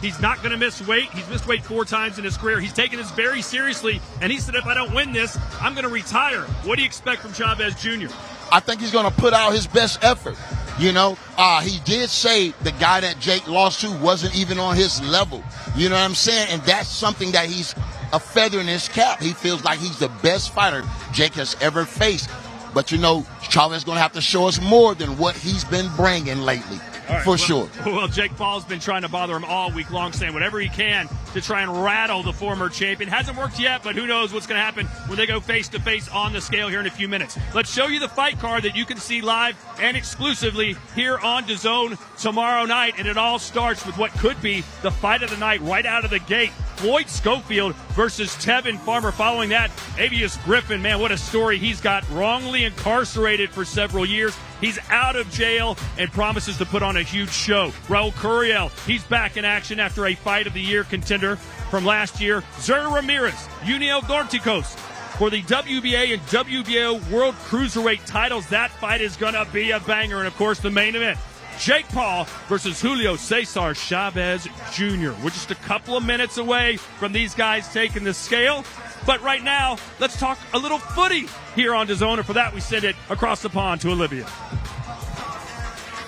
He's not going to miss weight. He's missed weight 4 times in his career. He's taken this very seriously, and he said, if I don't win this, I'm going to retire. What do you expect from Chavez Jr.? I think he's going to put out his best effort. You know, he did say the guy that Jake lost to wasn't even on his level. You know what I'm saying? And that's something that he's a feather in his cap. He feels like he's the best fighter Jake has ever faced. But, you know, Chavez is going to have to show us more than what he's been bringing lately. Sure. Well, Jake Paul's been trying to bother him all week long, saying whatever he can to try and rattle the former champion. Hasn't worked yet, but who knows what's going to happen when they go face-to-face on the scale here in a few minutes. Let's show you the fight card that you can see live and exclusively here on DAZN tomorrow night, and it all starts with what could be the fight of the night right out of the gate. Floyd Schofield versus Tevin Farmer. Following that, Avius Griffin, man, what a story he's got. Wrongly incarcerated for several years. He's out of jail and promises to put on a huge show. Raul Curiel, he's back in action after a Fight of the Year contender from last year. Zer Ramirez, Uniel Gortikos for the WBA and WBO World Cruiserweight titles. That fight is going to be a banger. And, of course, the main event, Jake Paul versus Julio Cesar Chavez Jr. We're just a couple of minutes away from these guys taking the scale. But right now, let's talk a little footy here on DAZN. And for that, we send it across the pond to Olivia.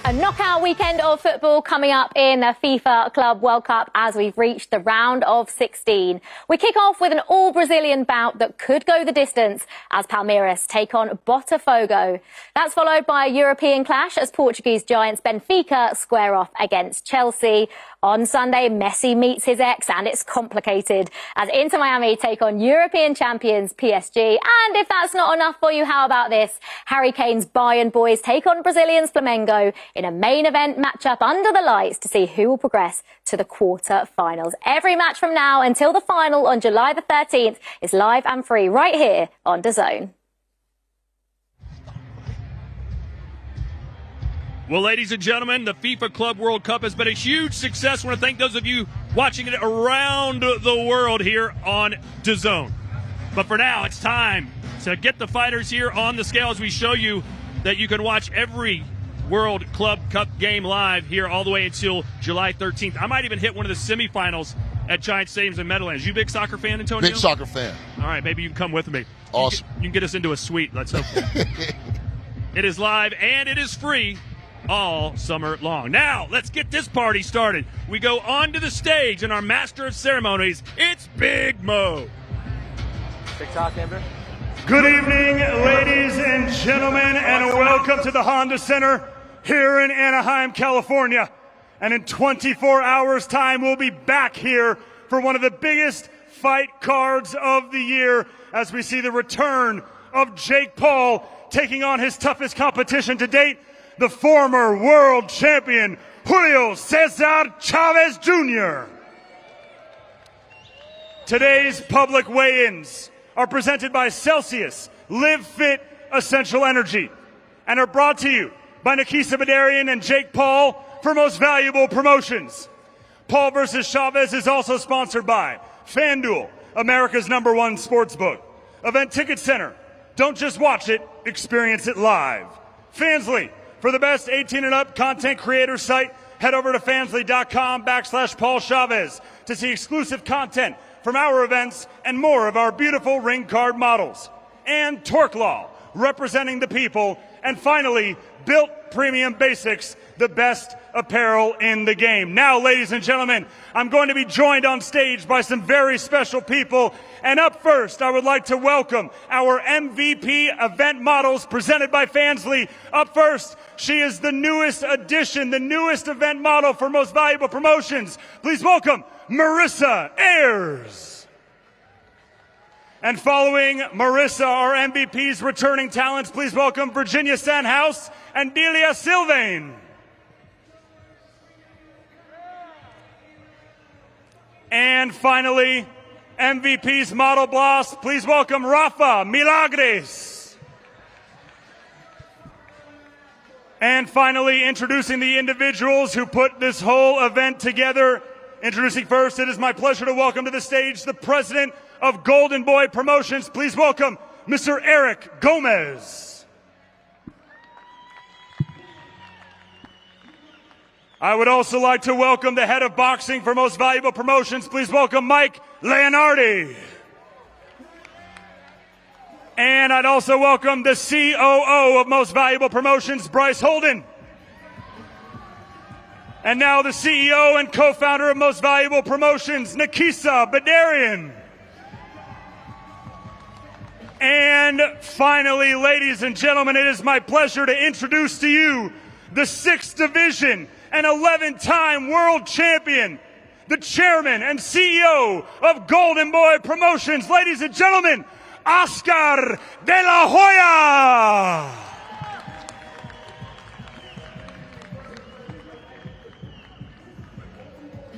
A knockout weekend of football coming up in the FIFA Club World Cup as we've reached the round of 16. We kick off with an all-Brazilian bout that could go the distance as Palmeiras take on Botafogo. That's followed by a European clash as Portuguese giants Benfica square off against Chelsea. On Sunday, Messi meets his ex, and it's complicated as Inter Miami take on European champions PSG. And if that's not enough for you, how about this? Harry Kane's Bayern boys take on Brazilians Flamengo in a main event matchup under the lights to see who will progress to the quarter-finals. Every match from now until the final on July the 13th is live and free right here on DAZN. Well, ladies and gentlemen, the FIFA Club World Cup has been a huge success. I want to thank those of you watching it around the world here on DAZN. But for now, it's time to get the fighters here on the scale as we show you that you can watch every World Club Cup game live here all the way until July 13th. I might even hit one of the semifinals at Giant Stadiums in Meadowlands. You a big soccer fan, Antonio? Big soccer fan. All right, maybe you can come with me. Awesome. You can get us into a suite. Let's hope. It is live and it is free all summer long. Now, let's get this party started. We go onto the stage, and our master of ceremonies, it's Big Mo. TikTok, Amber. Good evening, ladies and gentlemen, and welcome to the Honda Center here in Anaheim, California. And in 24 hours' time, we'll be back here for one of the biggest fight cards of the year as we see the return of Jake Paul taking on his toughest competition to date, the former world champion, Julio Cesar Chavez Jr. Today's public weigh-ins are presented by Celsius Live Fit Essential Energy and are brought to you by Nikisa Badarian and Jake Paul for Most Valuable Promotions. Paul versus Chavez is also sponsored by FanDuel, America's #1 sportsbook. Event Ticket Center. Don't just watch it, experience it live. Fansly. For the best 18 and up content creator site, head over to fansly.com/Paul Chavez to see exclusive content from our events and more of our beautiful ring card models. And Torque Law, representing the people. And finally, Built Premium Basics, the best apparel in the game. Now, ladies and gentlemen, I'm going to be joined on stage by some very special people. And up first, I would like to welcome our MVP event models presented by Fansly. Up first, she is the newest addition, the newest event model for Most Valuable Promotions. Please welcome Marissa Ayers. And following Marissa, our MVP's returning talents, please welcome Virginia Sandhouse and Delia Sylvain. And finally, MVP's model boss, please welcome Rafa Milagres. And finally, introducing the individuals who put this whole event together. Introducing first, it is my pleasure to welcome to the stage the president of Golden Boy Promotions. Please welcome Mr. Eric Gomez. I would also like to welcome the head of boxing for Most Valuable Promotions. Please welcome Mike Leonardi. And I'd also welcome the COO of Most Valuable Promotions, Bryce Holden. And now the CEO and co-founder of Most Valuable Promotions, Nakisa Badarian. And finally, ladies and gentlemen, it is my pleasure to introduce to you the 6th Division and 11-time world champion, the chairman and CEO of Golden Boy Promotions, ladies and gentlemen, Oscar de la Hoya.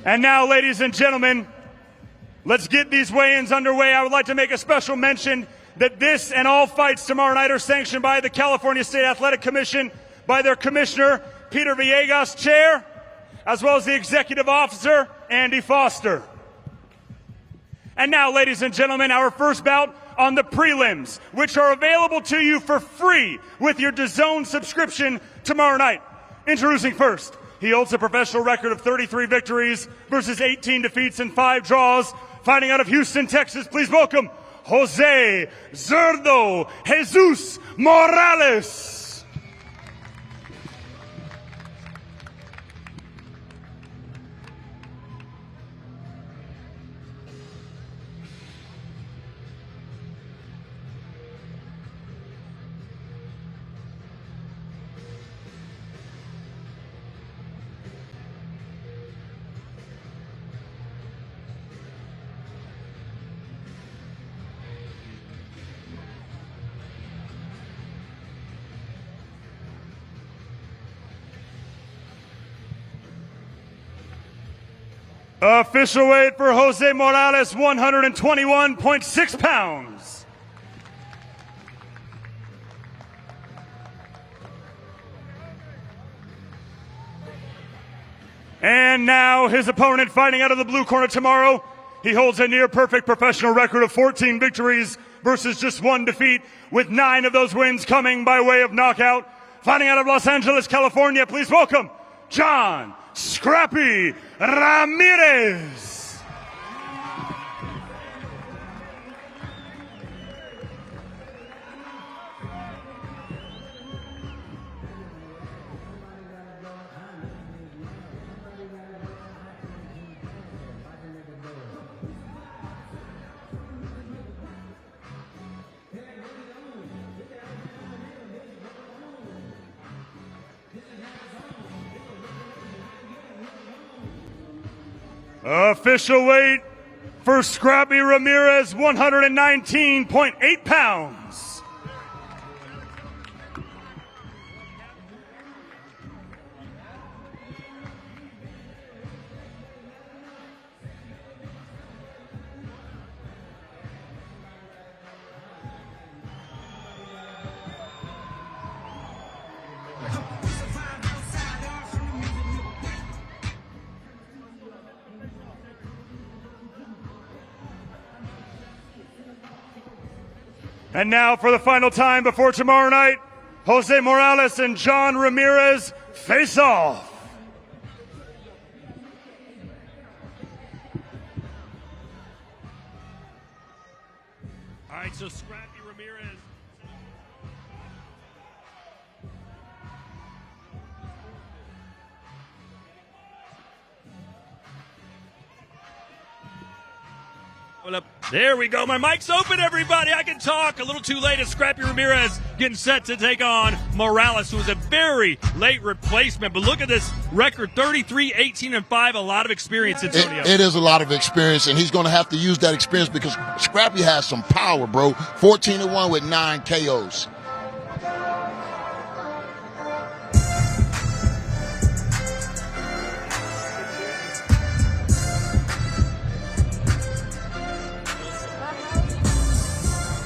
And now, ladies and gentlemen, let's get these weigh-ins underway. I would like to make a special mention that this and all fights tomorrow night are sanctioned by the California State Athletic Commission, by their commissioner, Peter Villegas, chair, as well as the executive officer, Andy Foster. And now, ladies and gentlemen, our first bout on the prelims, which are available to you for free with your DAZN subscription tomorrow night. Introducing first, he holds a professional record of 33 victories versus 18 defeats and 5 draws. Fighting out of Houston, Texas, please welcome Jose Zurdo Jesus Morales. Official weight for Jose Morales, 121.6 pounds. And now his opponent fighting out of the blue corner tomorrow. He holds a near-perfect professional record of 14 victories versus just 1 defeat, with 9 of those wins coming by way of knockout. Fighting out of Los Angeles, California, please welcome John Scrappy Ramirez. Official weight for Scrappy Ramirez, 119.8 pounds. And now for the final time before tomorrow night, Jose Morales and John Ramirez face off. All right, so Scrappy Ramirez. Well, there we go. My mic's open, everybody. I can talk. A little too late. It's Scrappy Ramirez getting set to take on Morales, who was a very late replacement. But look at this record, 33, 18, and 5. A lot of experience, Antonio. It is a lot of experience, and he's going to have to use that experience because Scrappy has some power, bro. 14-1 with 9 KOs.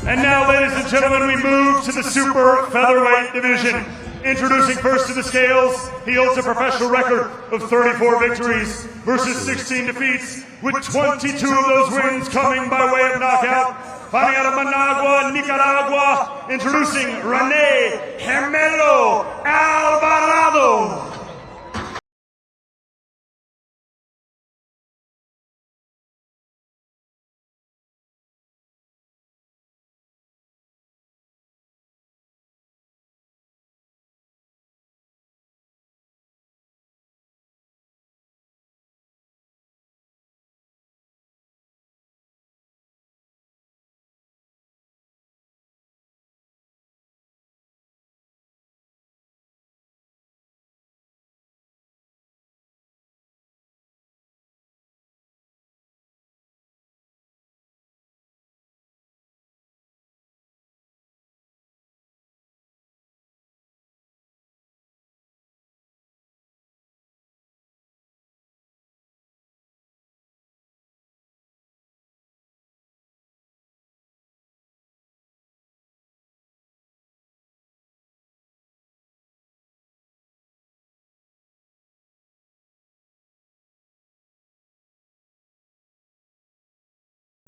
And now, ladies and gentlemen, we move to the super featherweight division. Introducing first to the scales, he holds a professional record of 34 victories versus 16 defeats, with 22 of those wins coming by way of knockout. Fighting out of Managua, Nicaragua, introducing Rene Gemelo Alvarado.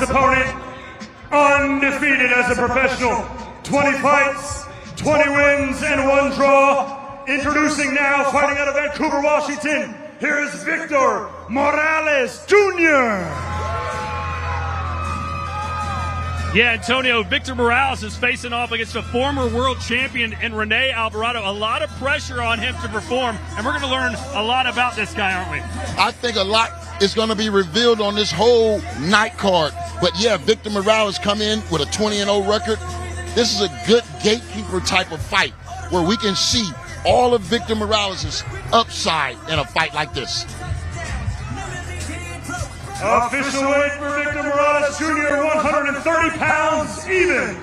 Opponent, undefeated as a professional, 20 fights, 20 wins, and 1 draw. Introducing now, fighting out of Vancouver, Washington, here is Victor Morales Jr. Yeah, Antonio, Victor Morales is facing off against a former world champion in Rene Alvarado. A lot of pressure on him to perform, and we're going to learn a lot about this guy, aren't we? I think a lot is going to be revealed on this whole night card. But yeah, Victor Morales come in with a 20-0 record. This is a good gatekeeper type of fight where we can see all of Victor Morales' upside in a fight like this. Official weight for Victor Morales Jr., 130 pounds even.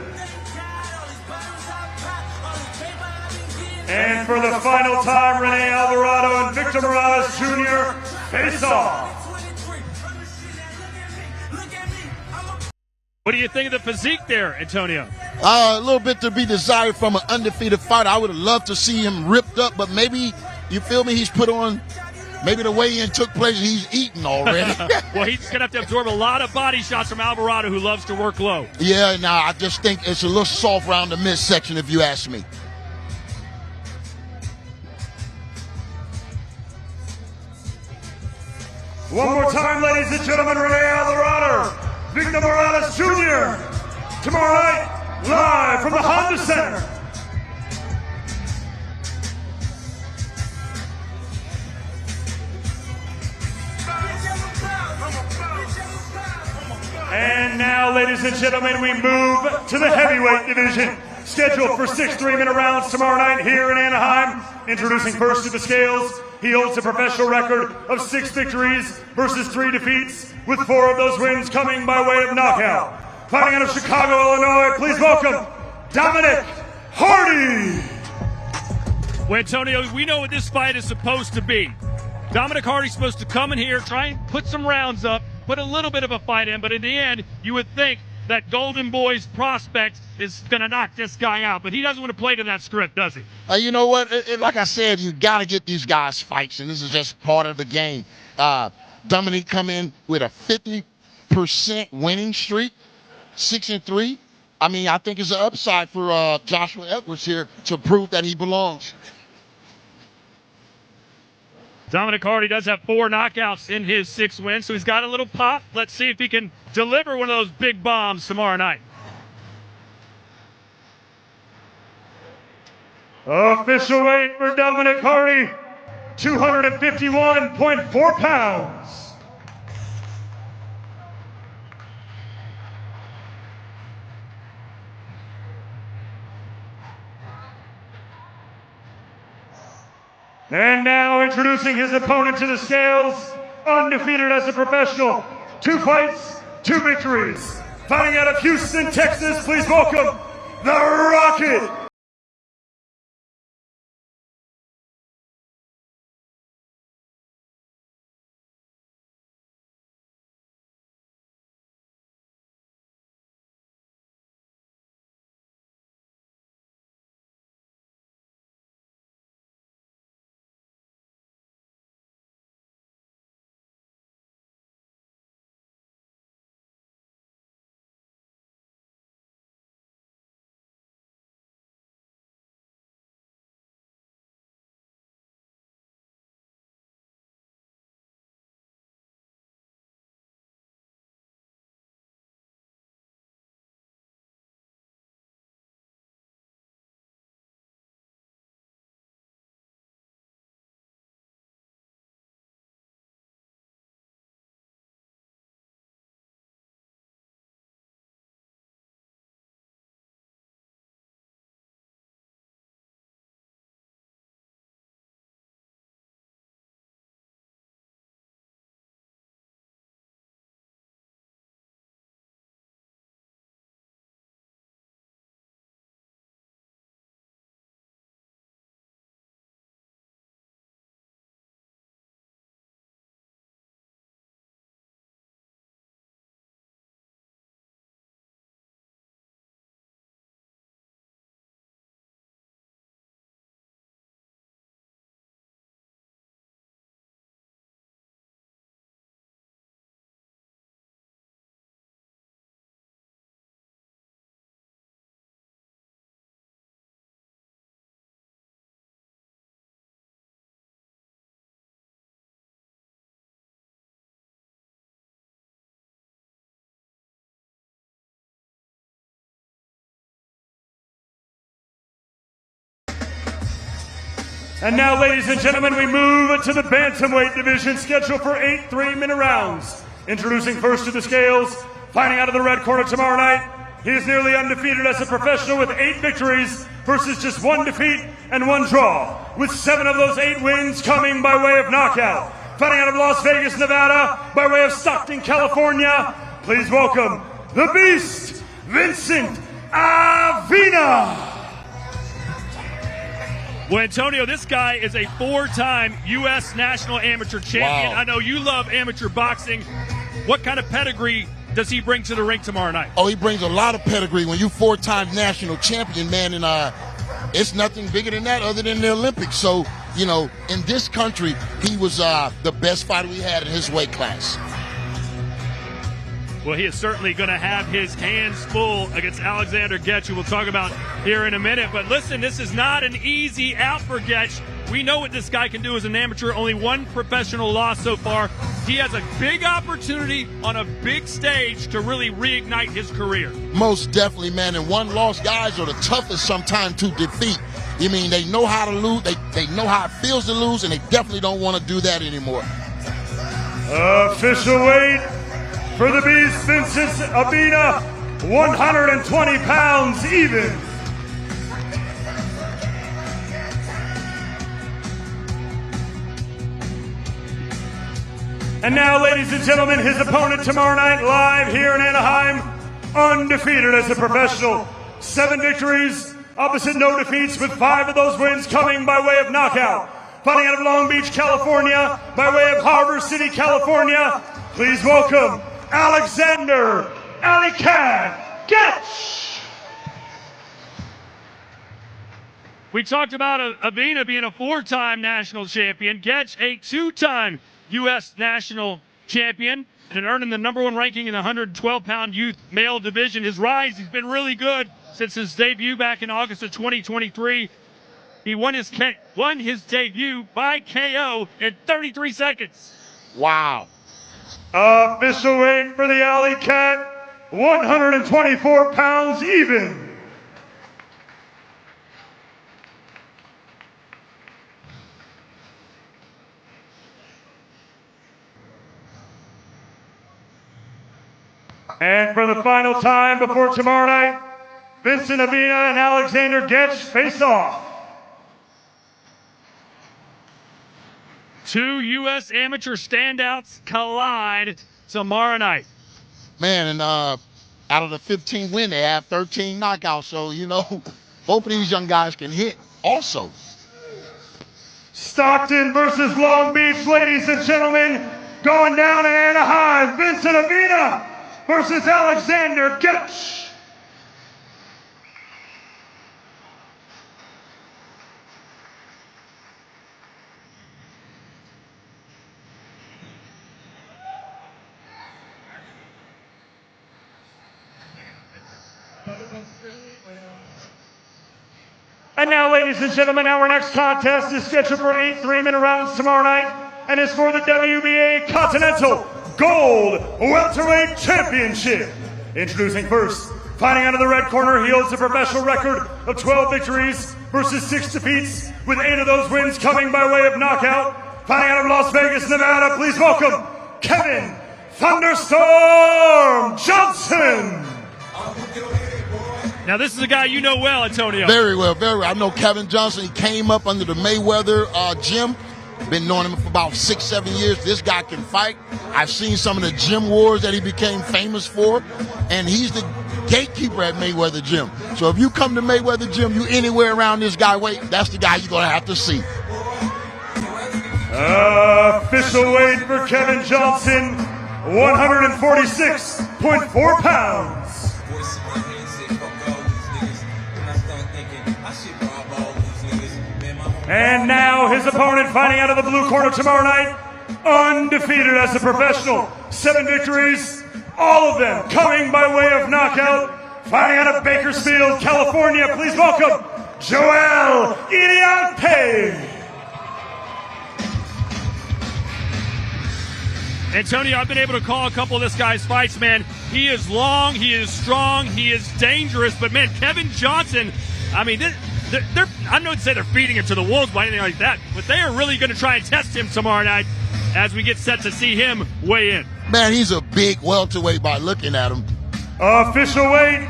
And for the final time, Rene Alvarado and Victor Morales Jr. face off. What do you think of the physique there, Antonio? A little bit to be desired from an undefeated fighter. I would have loved to see him ripped up, but maybe, you feel me, he's put on, maybe the weigh-in took place and he's eating already. Well, he's going to have to absorb a lot of body shots from Alvarado, who loves to work low. Yeah, nah, I just think it's a little soft around the midsection, if you ask me. One more time, ladies and gentlemen, Rene Alvarado, Victor Morales Jr. Tomorrow night, live from the Honda Center. And now, ladies and gentlemen, we move to the heavyweight division. Scheduled for 6 3-minute rounds tomorrow night here in Anaheim. Introducing first to the scales, he holds a professional record of 6 victories versus 3 defeats, with 4 of those wins coming by way of knockout. Fighting out of Chicago, Illinois, please welcome Dominic Hardy. Well, Antonio, we know what this fight is supposed to be. Dominic Hardy's supposed to come in here, try and put some rounds up, put a little bit of a fight in, but in the end, you would think that Golden Boy's prospect is going to knock this guy out, but he doesn't want to play to that script, does he? You know what? Like I said, you got to get these guys fights, and this is just part of the game. Dominic come in with a 50% winning streak, 6-3. I mean, I think it's an upside for Joshua Edwards here to prove that he belongs. Dominic Hardy does have 4 knockouts in his 6 wins, so he's got a little pop. Let's see if he can deliver one of those big bombs tomorrow night. Official weight for Dominic Hardy, 251.4 pounds. And now introducing his opponent to the scales, undefeated as a professional, 2 fights, 2 victories. Fighting out of Houston, Texas, please welcome the Rocket. And now, ladies and gentlemen, we move to the bantamweight division, scheduled for 8 3-minute rounds. Introducing first to the scales, fighting out of the red corner tomorrow night, he is nearly undefeated as a professional with 8 victories versus just 1 defeat and 1 draw, with 7 of those 8 wins coming by way of knockout. Fighting out of Las Vegas, Nevada, by way of Stockton, California, please welcome the Beast, Vincent Avina. Well, Antonio, this guy is a 4-time U.S. National Amateur Champion. Wow. I know you love amateur boxing. What kind of pedigree does he bring to the ring tomorrow night? Oh, he brings a lot of pedigree. When you 4-time national champion, man, and it's nothing bigger than that other than the Olympics. So, you know, in this country, he was the best fighter we had in his weight class. Well, he is certainly going to have his hands full against Alexander Getch, who we'll talk about here in a minute. But listen, this is not an easy out for Getch. We know what this guy can do as an amateur. Only 1 professional loss so far. He has a big opportunity on a big stage to really reignite his career. Most definitely, man. And 1-loss guys are the toughest sometimes to defeat. I mean, they know how to lose. They know how it feels to lose, and they definitely don't want to do that anymore. Official weight for the Beast, Vincent Avina, 120 pounds even. And now, ladies and gentlemen, his opponent tomorrow night, live here in Anaheim, undefeated as a professional. 7 victories, opposite no defeats, with 5 of those wins coming by way of knockout. Fighting out of Long Beach, California, by way of Harbor City, California, please welcome Alexander Getch. We talked about Avina being a 4-time national champion, Getch a 2-time U.S. national champion, and earning the #1 ranking in the 112-pound youth male division. His rise, he's been really good since his debut back in August of 2023. He won his debut by KO in 33 seconds. Wow. Official weight for the Alley Cat, 124 pounds even. And for the final time before tomorrow night, Vincent Avina and Alexander Getch face off. 2 U.S. amateur standouts collide tomorrow night. Man, and out of the 15 win, they have 13 knockouts. So, you know, both of these young guys can hit also. Stockton versus Long Beach, ladies and gentlemen, going down in Anaheim, Vincent Avina versus Alexander Getch. And now, ladies and gentlemen, our next contest is scheduled for 8 3-minute rounds tomorrow night, and is for the WBA Continental Gold Welterweight Championship. Introducing first, fighting out of the red corner, he holds a professional record of 12 victories versus 6 defeats, with 8 of those wins coming by way of knockout. Fighting out of Las Vegas, Nevada, please welcome Kevin Thunderstorm Johnson. Now, this is a guy you know well, Antonio. Very well, very well. I know Kevin Johnson. He came up under the Mayweather gym. Been knowing him for about 6-7 years. This guy can fight. I've seen some of the gym wars that he became famous for, and he's the gatekeeper at Mayweather gym. So if you come to Mayweather gym, you anywhere around this guy weight, that's the guy you're going to have to see. Official weight for Kevin Johnson, 146.4 pounds. And now his opponent, fighting out of the blue corner tomorrow night, undefeated as a professional. 7 victories, all of them coming by way of knockout. Fighting out of Bakersfield, California, please welcome Joel Iriarte. Antonio, I've been able to call a couple of this guy's fights, man. He is long, he is strong, he is dangerous, but man, Kevin Johnson, I mean, I'm not saying they're feeding him to the wolves by anything like that, but they are really going to try and test him tomorrow night as we get set to see him weigh in. Man, he's a big welterweight by looking at him. Official weight,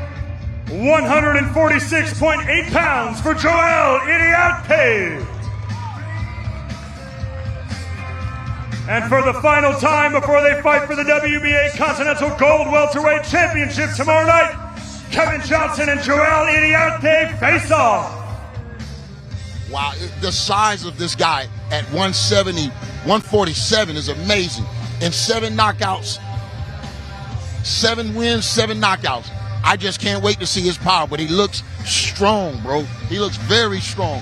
146.8 pounds for Joel Iriarte. And for the final time before they fight for the WBA Continental Gold Welterweight Championship tomorrow night, Kevin Johnson and Joel Iriarte face off. Wow, the size of this guy at 170, 147 is amazing. And 7 knockouts, 7 wins, 7 knockouts. I just can't wait to see his power, but he looks strong, bro. He looks very strong.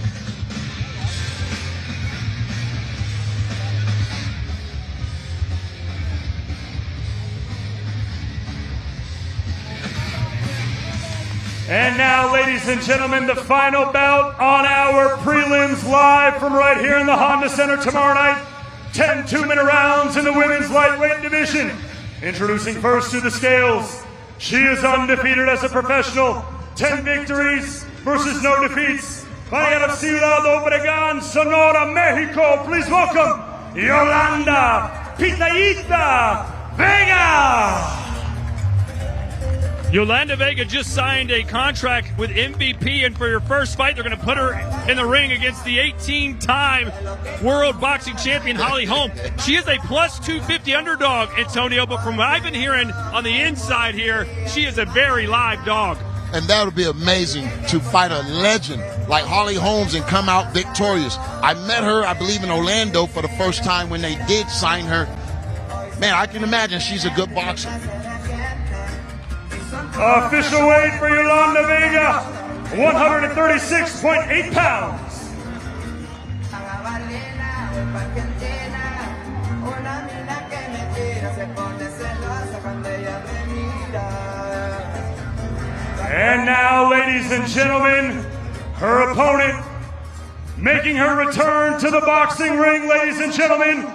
And now, ladies and gentlemen, the final bout on our prelims live from right here in the Honda Center tomorrow night. 10 2-minute rounds in the women's lightweight division. Introducing first to the scales. She is undefeated as a professional. 10 victories versus no defeats. Fighting out of Ciudad Obregón, Sonora, Mexico. Please welcome Yolanda Pitayita Vega. Yolanda Vega just signed a contract with MVP, and for your first fight, they're going to put her in the ring against the 18-time world boxing champion, Holly Holm. She is a plus 250 underdog, Antonio, but from what I've been hearing on the inside here, she is a very live dog. And that would be amazing to fight a legend like Holly Holmes and come out victorious. I met her, I believe, in Orlando for the first time when they did sign her. Man, I can imagine she's a good boxer. Official weight for Yolanda Vega, 136.8 pounds. And now, ladies and gentlemen, her opponent making her return to the boxing ring, ladies and gentlemen.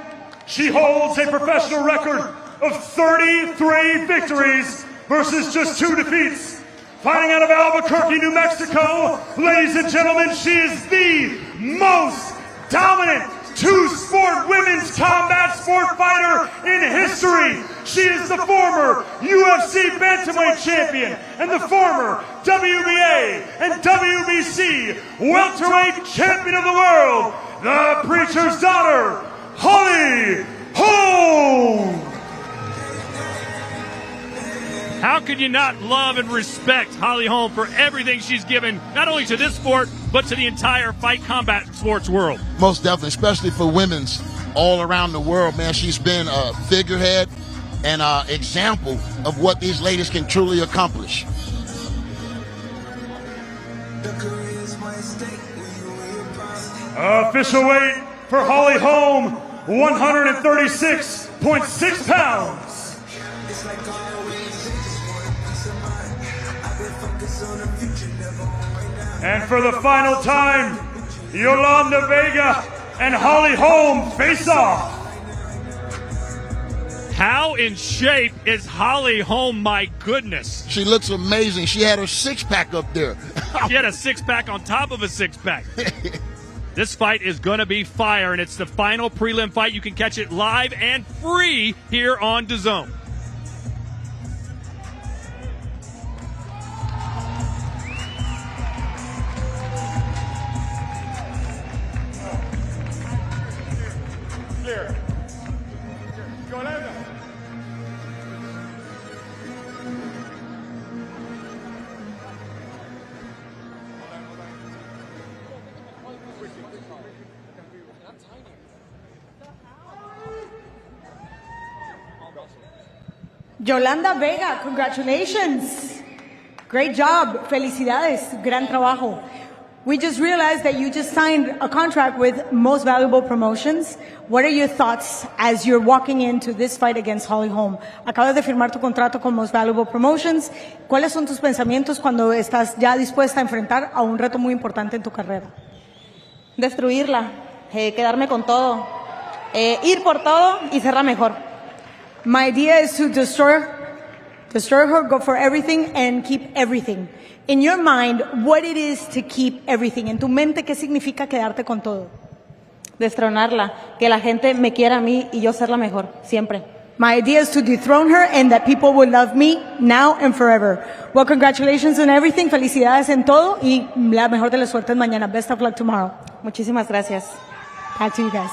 She holds a professional record of 33 victories versus just 2 defeats. Fighting out of Albuquerque, New Mexico, ladies and gentlemen, she is the most dominant two-sport women's combat sport fighter in history. She is the former UFC bantamweight champion and the former WBA and WBC welterweight champion of the world, the preacher's daughter, Holly Holm. How could you not love and respect Holly Holm for everything she's given, not only to this sport, but to the entire fight combat sports world? Most definitely, especially for women's all around the world, man. She's been a figurehead and an example of what these ladies can truly accomplish. Official weight for Holly Holm, 136.6 pounds. And for the final time, Yolanda Vega and Holly Holm face off. How in shape is Holly Holm? My goodness. She looks amazing. She had her six-pack up there. She had a six-pack on top of a six-pack. This fight is going to be fire, and it's the final prelim fight. You can catch it live and free here on DAZN. Yolanda Vega, congratulations. Great job. Felicidades. Gran trabajo. We just realized that you just signed a contract with Most Valuable Promotions. What are your thoughts as you're walking into this fight against Holly Holm? Acabas de firmar tu contrato con Most Valuable Promotions. ¿Cuáles son tus pensamientos cuando estás ya dispuesta a enfrentar a un reto muy importante en tu carrera? Destruirla, quedarme con todo, ir por todo y cerrar mejor. My idea is to destroy her, go for everything, and keep everything. in your mind, what it is to keep everything. En tu mente, ¿qué significa quedarte con todo? Destronarla, que la gente me quiera a mí y yo ser la mejor, siempre. My idea is to dethrone her and that people will love me now and forever. Well, congratulations on everything. Felicidades en todo y la mejor de las suertes mañana. Best of luck tomorrow. Muchísimas gracias. Back to you guys.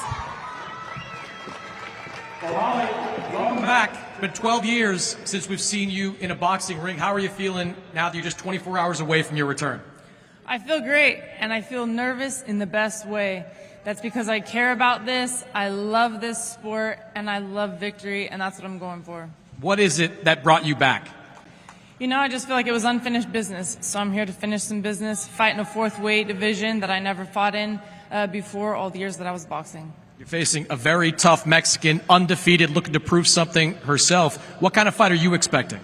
Welcome back. It's been 12 years since we've seen you in a boxing ring. How are you feeling now that you're just 24 hours away from your return? I feel great, and I feel nervous in the best way. That's because I care about this, I love this sport, and I love victory, and that's what I'm going for. What is it that brought you back? You know, I just feel like it was unfinished business, so I'm here to finish some business, fight in a fourth weight division that I never fought in before all the years that I was boxing. You're facing a very tough Mexican, undefeated, looking to prove something herself. What kind of fight are you expecting?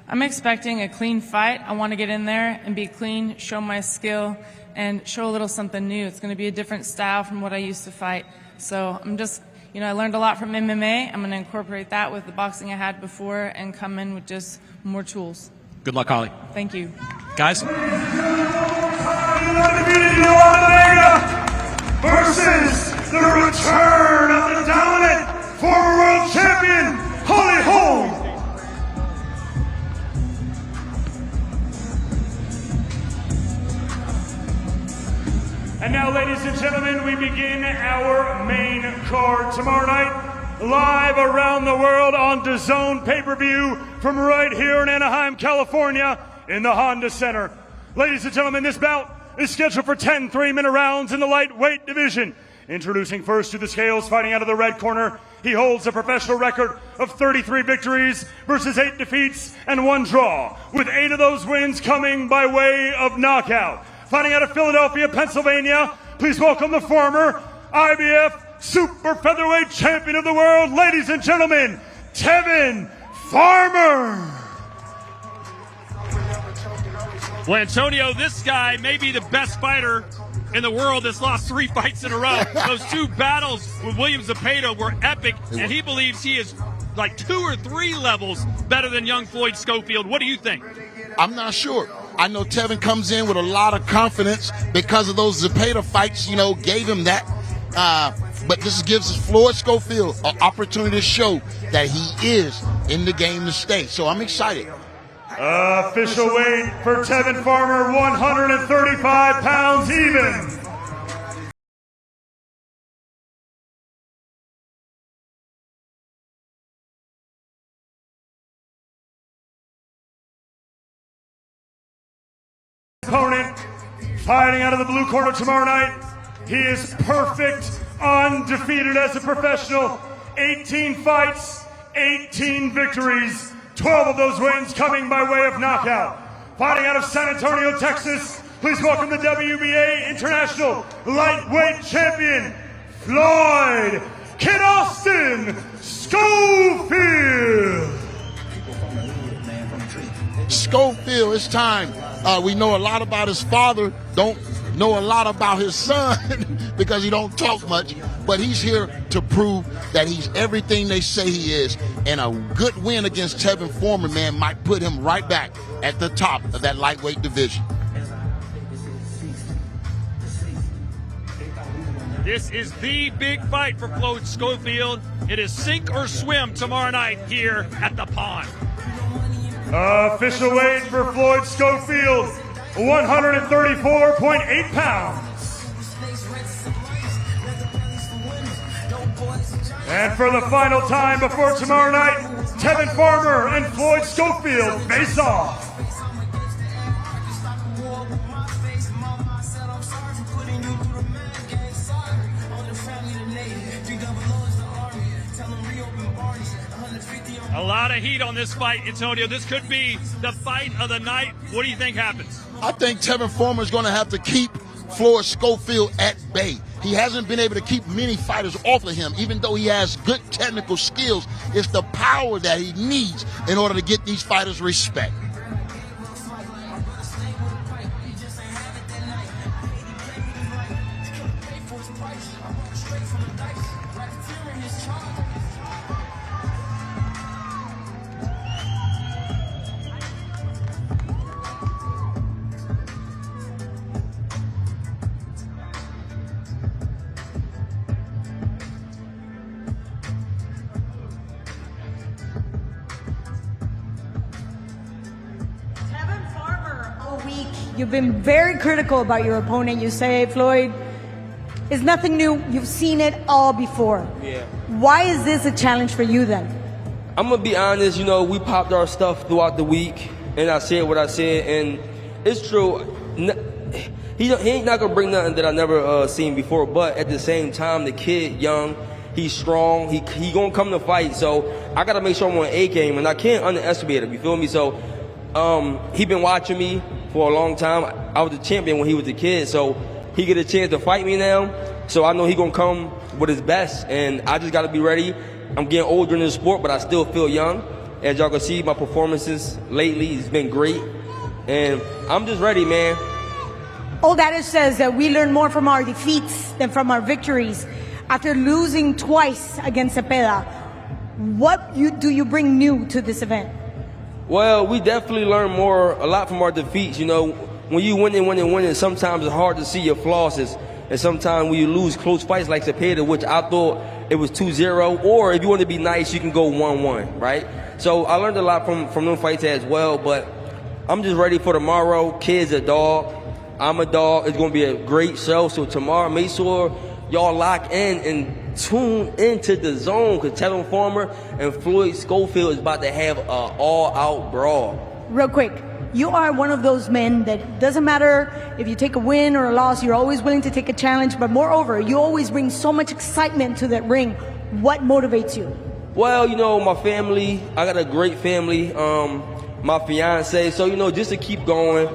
I'm expecting a clean fight. I want to get in there and be clean, show my skill, and show a little something new. It's going to be a different style from what I used to fight. So I'm just, I learned a lot from MMA. I'm going to incorporate that with the boxing I had before and come in with just more tools. Good luck, Holly. Thank you. Guys? Versus the return of the dominant former world champion, Holly Holm. And now, ladies and gentlemen, we begin our main card tomorrow night, live around the world on DAZN pay-per-view from right here in Anaheim, California, in the Honda Center. Ladies and gentlemen, this bout is scheduled for 10 3-minute rounds in the lightweight division. Introducing first to the scales, fighting out of the red corner, he holds a professional record of 33 victories versus 8 defeats and 1 draw, with 8 of those wins coming by way of knockout. Fighting out of Philadelphia, Pennsylvania, please welcome the former IBF Super Featherweight Champion of the World, ladies and gentlemen, Tevin Farmer. Well, Antonio, this guy may be the best fighter in the world that's lost 3 fights in a row. Those 2 battles with William Zepeda were epic, and he believes he is like 2 or 3 levels better than young Floyd Schofield. What do you think? I'm not sure. I know Tevin comes in with a lot of confidence because of those Zepeda fights, gave him that. But this gives Floyd Schofield an opportunity to show that he is in the game to stay. So I'm excited. Official weight for Tevin Farmer, 135 pounds even. Opponent fighting out of the blue corner tomorrow night. He is perfect, undefeated as a professional. 18 fights, 18 victories. 12 of those wins coming by way of knockout. Fighting out of San Antonio, Texas, please welcome the WBA International Lightweight Champion, Floyd Kid Austin Schofield. Schofield, it's time. We know a lot about his father, don't know a lot about his son because he don't talk much, but he's here to prove that he's everything they say he is, and a good win against Tevin Farmer, man, might put him right back at the top of that lightweight division. This is the big fight for Floyd Schofield. It is sink or swim tomorrow night here at the Pond. Official weight for Floyd Schofield, 134.8 pounds. And for the final time before tomorrow night, Tevin Farmer and Floyd Schofield face off. A lot of heat on this fight, Antonio. This could be the fight of the night. What do you think happens? I think Tevin Farmer is going to have to keep Floyd Schofield at bay. He hasn't been able to keep many fighters off of him, even though he has good technical skills. It's the power that he needs in order to get these fighters respect. week. You've been very critical about your opponent. You say, Floyd, it's nothing new. You've seen it all before. Yeah. Why is this a challenge for you then? I'm going to be honest, you know, we popped our stuff throughout the week, and I said what I said, and it's true. He ain't not going to bring nothing that I never seen before, but at the same time, the kid, young, he's strong, he going to come to fight, so I got to make sure I'm on A game, and I can't underestimate him, you feel me? So he been watching me for a long time. I was the champion when he was a kid, so he get a chance to fight me now, so I know he going to come with his best, and I just got to be ready. I'm getting older in the sport, but I still feel young. As y'all can see, my performances lately has been great, and I'm just ready, man. Old adage says that we learn more from our defeats than from our victories. After losing twice against Cepeda, what do you bring new to this event? Well, we definitely learn a lot from our defeats. You know, when you winning, sometimes it's hard to see your flaws. And sometimes when you lose close fights like Cepeda, which I thought it was 2-0, or if you want to be nice, you can go 1-1, right? So I learned a lot from them fights as well, but I'm just ready for tomorrow. Kid's a dog. I'm a dog. It's going to be a great show. So tomorrow, make sure y'all lock in and tune into the zone, because Tevin Farmer and Floyd Schofield is about to have an all-out brawl. Real quick, you are one of those men that doesn't matter if you take a win or a loss, you're always willing to take a challenge, but moreover, you always bring so much excitement to that ring. What motivates you? Well, you know, my family, I got a great family, my fiance, so, you know, just to keep going.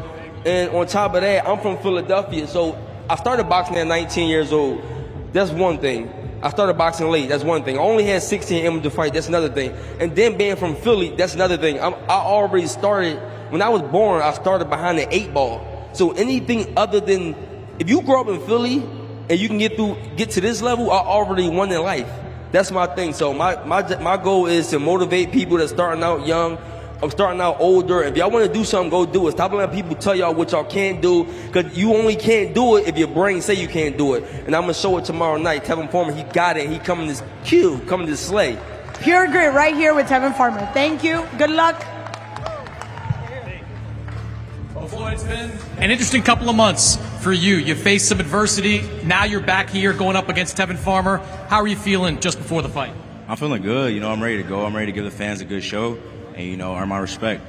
And on top of that, I'm from Philadelphia, so I started boxing at 19 years old. That's one thing. I started boxing late. That's one thing. I only had 16 in to fight. That's another thing. And then being from Philly, that's another thing. I already started, when I was born, I started behind the 8 ball. So anything other than, if you grow up in Philly and you can get to this level, I already won in life. That's my thing. So my goal is to motivate people that's starting out young. I'm starting out older. If y'all want to do something, go do it. Stop letting people tell y'all what y'all can't do, because you only can't do it if your brain say you can't do it. And I'm going to show it tomorrow night. Tevin Farmer, he got it. He coming to kill, coming to slay. Pure grit right here with Tevin Farmer. Thank you. Good luck. Well, Floyd, it's been an interesting couple of months for you. You faced some adversity. Now you're back here going up against Tevin Farmer. How are you feeling just before the fight? I'm feeling good. You know, I'm ready to go. I'm ready to give the fans a good show and, you know, earn my respect.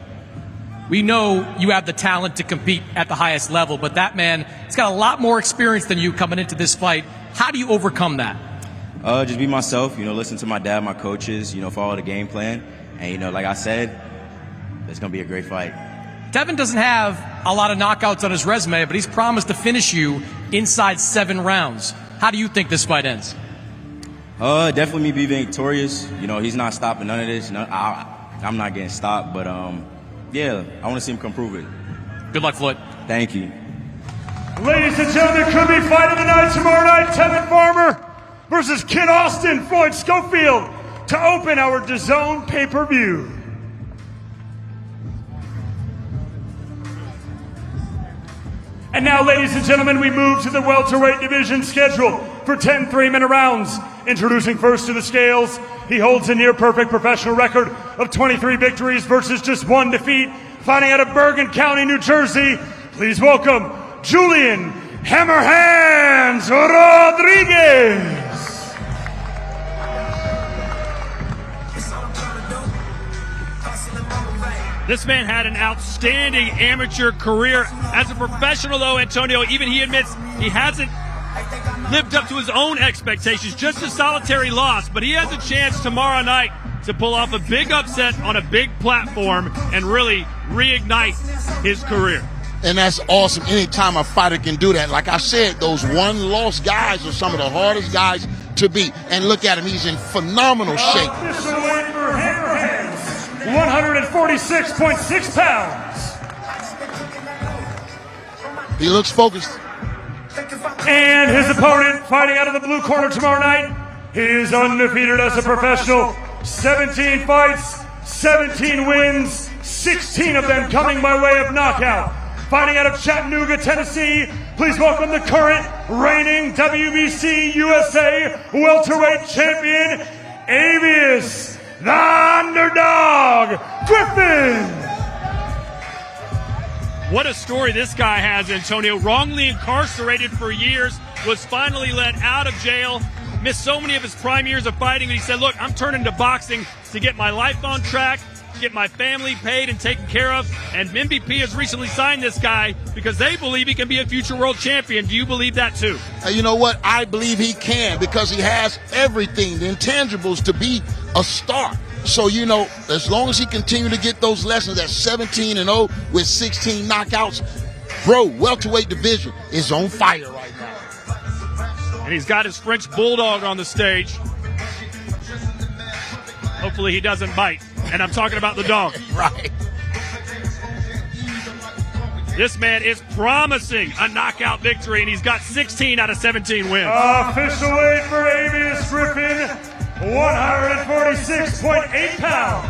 We know you have the talent to compete at the highest level, but that man, he's got a lot more experience than you coming into this fight. How do you overcome that? Just be myself, you know, listen to my dad, my coaches, you know, follow the game plan. And, you know, like I said, it's going to be a great fight. Tevin doesn't have a lot of knockouts on his resume, but he's promised to finish you inside 7 rounds. How do you think this fight ends? Definitely me be victorious. You know, he's not stopping none of this. I'm not getting stopped, but yeah, I want to see him come prove it. Good luck, Floyd. Thank you. Ladies and gentlemen, could be fight of the night tomorrow night. Tevin Farmer versus Kid Austin, Floyd Schofield, to open our DAZN pay-per-view. And now, ladies and gentlemen, we move to the welterweight division schedule for 10 3-minute rounds. Introducing first to the scales, he holds a near-perfect professional record of 23 victories versus just 1 defeat. Fighting out of Bergen County, New Jersey, please welcome Julian Hammerhands Rodriguez. This man had an outstanding amateur career. As a professional, though, Antonio, even he admits he hasn't lived up to his own expectations. Just a solitary loss, but he has a chance tomorrow night to pull off a big upset on a big platform and really reignite his career. And that's awesome. Anytime a fighter can do that. Like I said, those one-loss guys are some of the hardest guys to beat. And look at him. He's in phenomenal shape. Official weight for Hammerhands, 146.6 pounds. He looks focused. And his opponent, fighting out of the blue corner tomorrow night, he is undefeated as a professional. 17 fights, 17 wins, 16 of them coming by way of knockout. Fighting out of Chattanooga, Tennessee, please welcome the current reigning WBC USA welterweight champion, Avius, the Underdog Griffin. What a story this guy has, Antonio. Wrongly incarcerated for years, was finally let out of jail, missed so many of his prime years of fighting, and he said, look, I'm turning to boxing to get my life on track, get my family paid and taken care of. And MVP has recently signed this guy because they believe he can be a future world champion. Do you believe that too? You know what? I believe he can, because he has everything, the intangibles to be a star. So, you know, as long as he continue to get those lessons at 17-0 with 16 knockouts, bro, welterweight division is on fire right now. And he's got his French bulldog on the stage. Hopefully he doesn't bite. And I'm talking about the dog. Right. This man is promising a knockout victory, and he's got 16 out of 17 wins. Official weight for Avius Griffin, 146.8 pounds.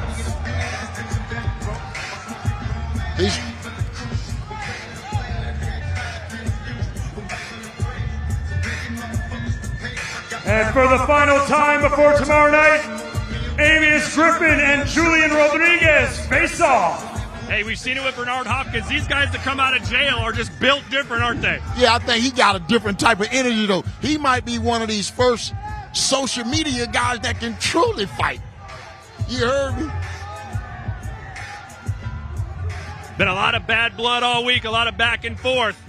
And for the final time before tomorrow night, Avius Griffin and Julian Rodriguez face off. Hey, we've seen it with Bernard Hopkins. These guys that come out of jail are just built different, aren't they? Yeah, I think he got a different type of energy, though. He might be one of these first social media guys that can truly fight. You heard me? Been a lot of bad blood all week, a lot of back and forth.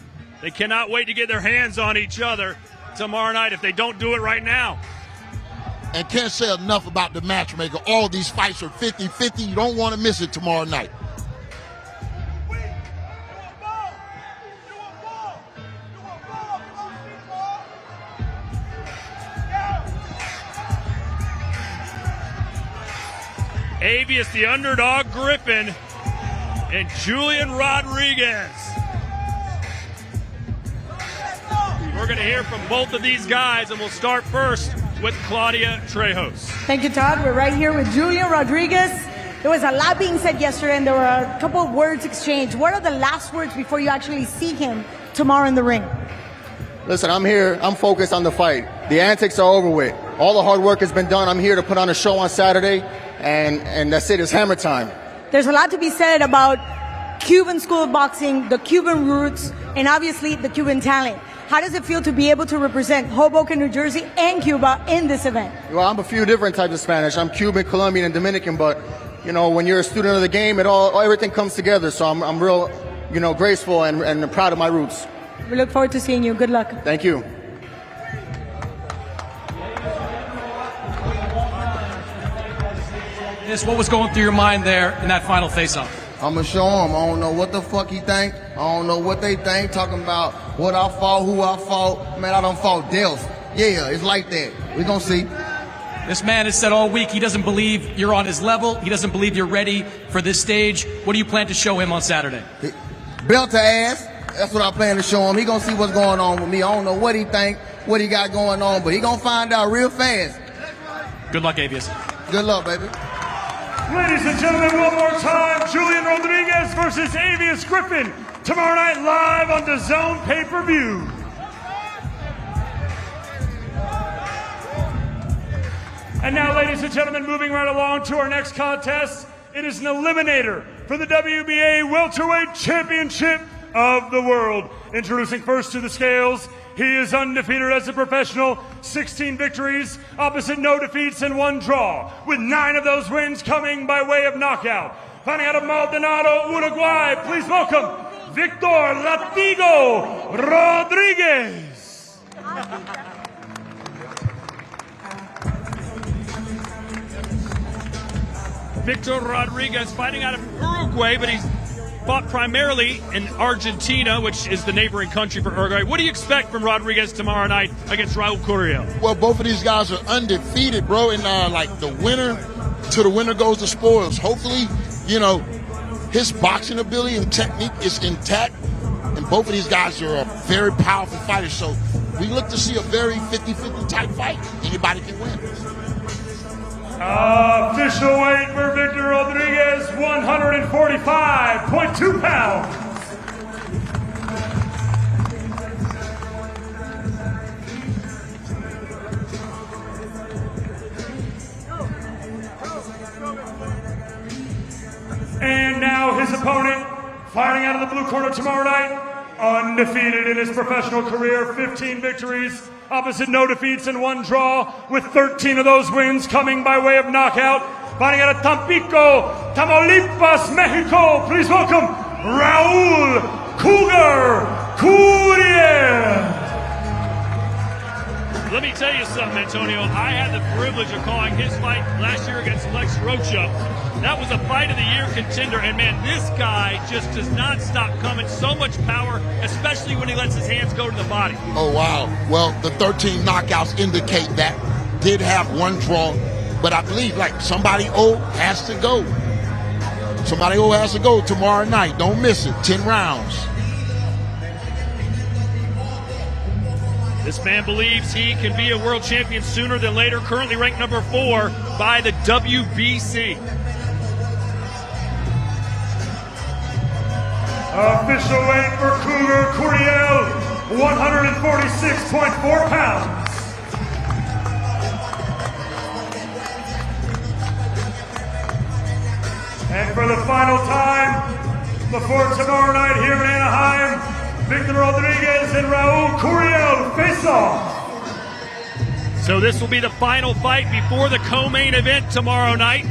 They cannot wait to get their hands on each other tomorrow night if they don't do it right now. And can't say enough about the matchmaker. All these fights are 50-50. You don't want to miss it tomorrow night. Avius, the underdog, Griffin, and Julian Rodriguez. We're going to hear from both of these guys, and we'll start first with Claudia Trejos. Thank you, Todd. We're right here with Julio Rodriguez. There was a lot being said yesterday, and there were a couple of words exchanged. What are the last words before you actually see him tomorrow in the ring? Listen, I'm here. I'm focused on the fight. The antics are over with. All the hard work has been done. I'm here to put on a show on Saturday, and that's it. It's hammer time. There's a lot to be said about Cuban school of boxing, the Cuban roots, and obviously the Cuban talent. How does it feel to be able to represent Hoboken, New Jersey, and Cuba in this event? Well, I'm a few different types of Spanish. I'm Cuban, Colombian, and Dominican. But you know, when you're a student of the game, everything comes together. So I'm real, graceful and proud of my roots. We look forward to seeing you. Good luck. Thank you. What was going through your mind there in that final face-off? I'm going to show him. I don't know what the fuck he think. I don't know what they think. Talking about what I fought, who I fought. Man, I done fought death. Yeah, it's like that. We going to see. This man has said all week he doesn't believe you're on his level. He doesn't believe you're ready for this stage. What do you plan to show him on Saturday? Belt to ass. That's what I plan to show him. He going to see what's going on with me. I don't know what he think, what he got going on, but he going to find out real fast. Good luck, Avius. Good luck, baby. Ladies and gentlemen, one more time, Julian Rodriguez versus Avius Griffin. Tomorrow night live on DAZN pay-per-view. And now, ladies and gentlemen, moving right along to our next contest. It is an eliminator for the WBA Welterweight Championship of the World. Introducing first to the scales, he is undefeated as a professional, 16 victories, opposite no defeats and 1 draw, with 9 of those wins coming by way of knockout. Fighting out of Maldonado, Uruguay, please welcome Victor Latigo Rodriguez. Victor Rodriguez fighting out of Uruguay, but he's fought primarily in Argentina, which is the neighboring country for Uruguay. What do you expect from Rodriguez tomorrow night against Raul Curiel? Well, both of these guys are undefeated, bro, and like the winner goes the spoils. Hopefully, his boxing ability and technique is intact, and both of these guys are very powerful fighters. So we look to see a very 50-50 type fight. Anybody can win. Official weight for Victor Rodriguez, 145.2 pounds. And now his opponent Fighting out of the blue corner tomorrow night, undefeated in his professional career, 15 victories, opposite no defeats and 1 draw, with 13 of those wins coming by way of knockout. Fighting out of Tampico, Tamaulipas, Mexico, please welcome Raul Cougar Curiel. Let me tell you something, Antonio. I had the privilege of calling his fight last year against Lex Rocha. That was a fight of the year contender, and man, this guy just does not stop coming. So much power, especially when he lets his hands go to the body. Oh, wow. Well, the 13 knockouts indicate that. Did have 1 draw, but I believe, like, somebody old has to go. Somebody old has to go tomorrow night. Don't miss it. 10 rounds. This man believes he can be a world champion sooner than later, currently ranked number 4 by the WBC. Official weight for Cougar Curiel, 146.4 pounds. And for the final time, before tomorrow night here in Anaheim, Victor Rodriguez and Raul Curiel face off. So this will be the final fight before the co-main event tomorrow night.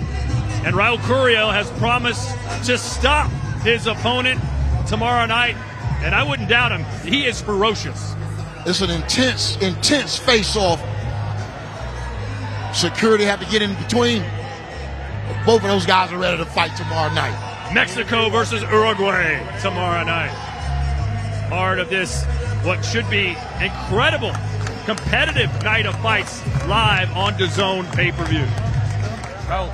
And Raul Curiel has promised to stop his opponent tomorrow night. And I wouldn't doubt him. He is ferocious. It's an intense face-off. Security have to get in between. Both of those guys are ready to fight tomorrow night. Mexico versus Uruguay tomorrow night. Part of this, what should be incredible, competitive night of fights live on DAZN pay-per-view. Raul.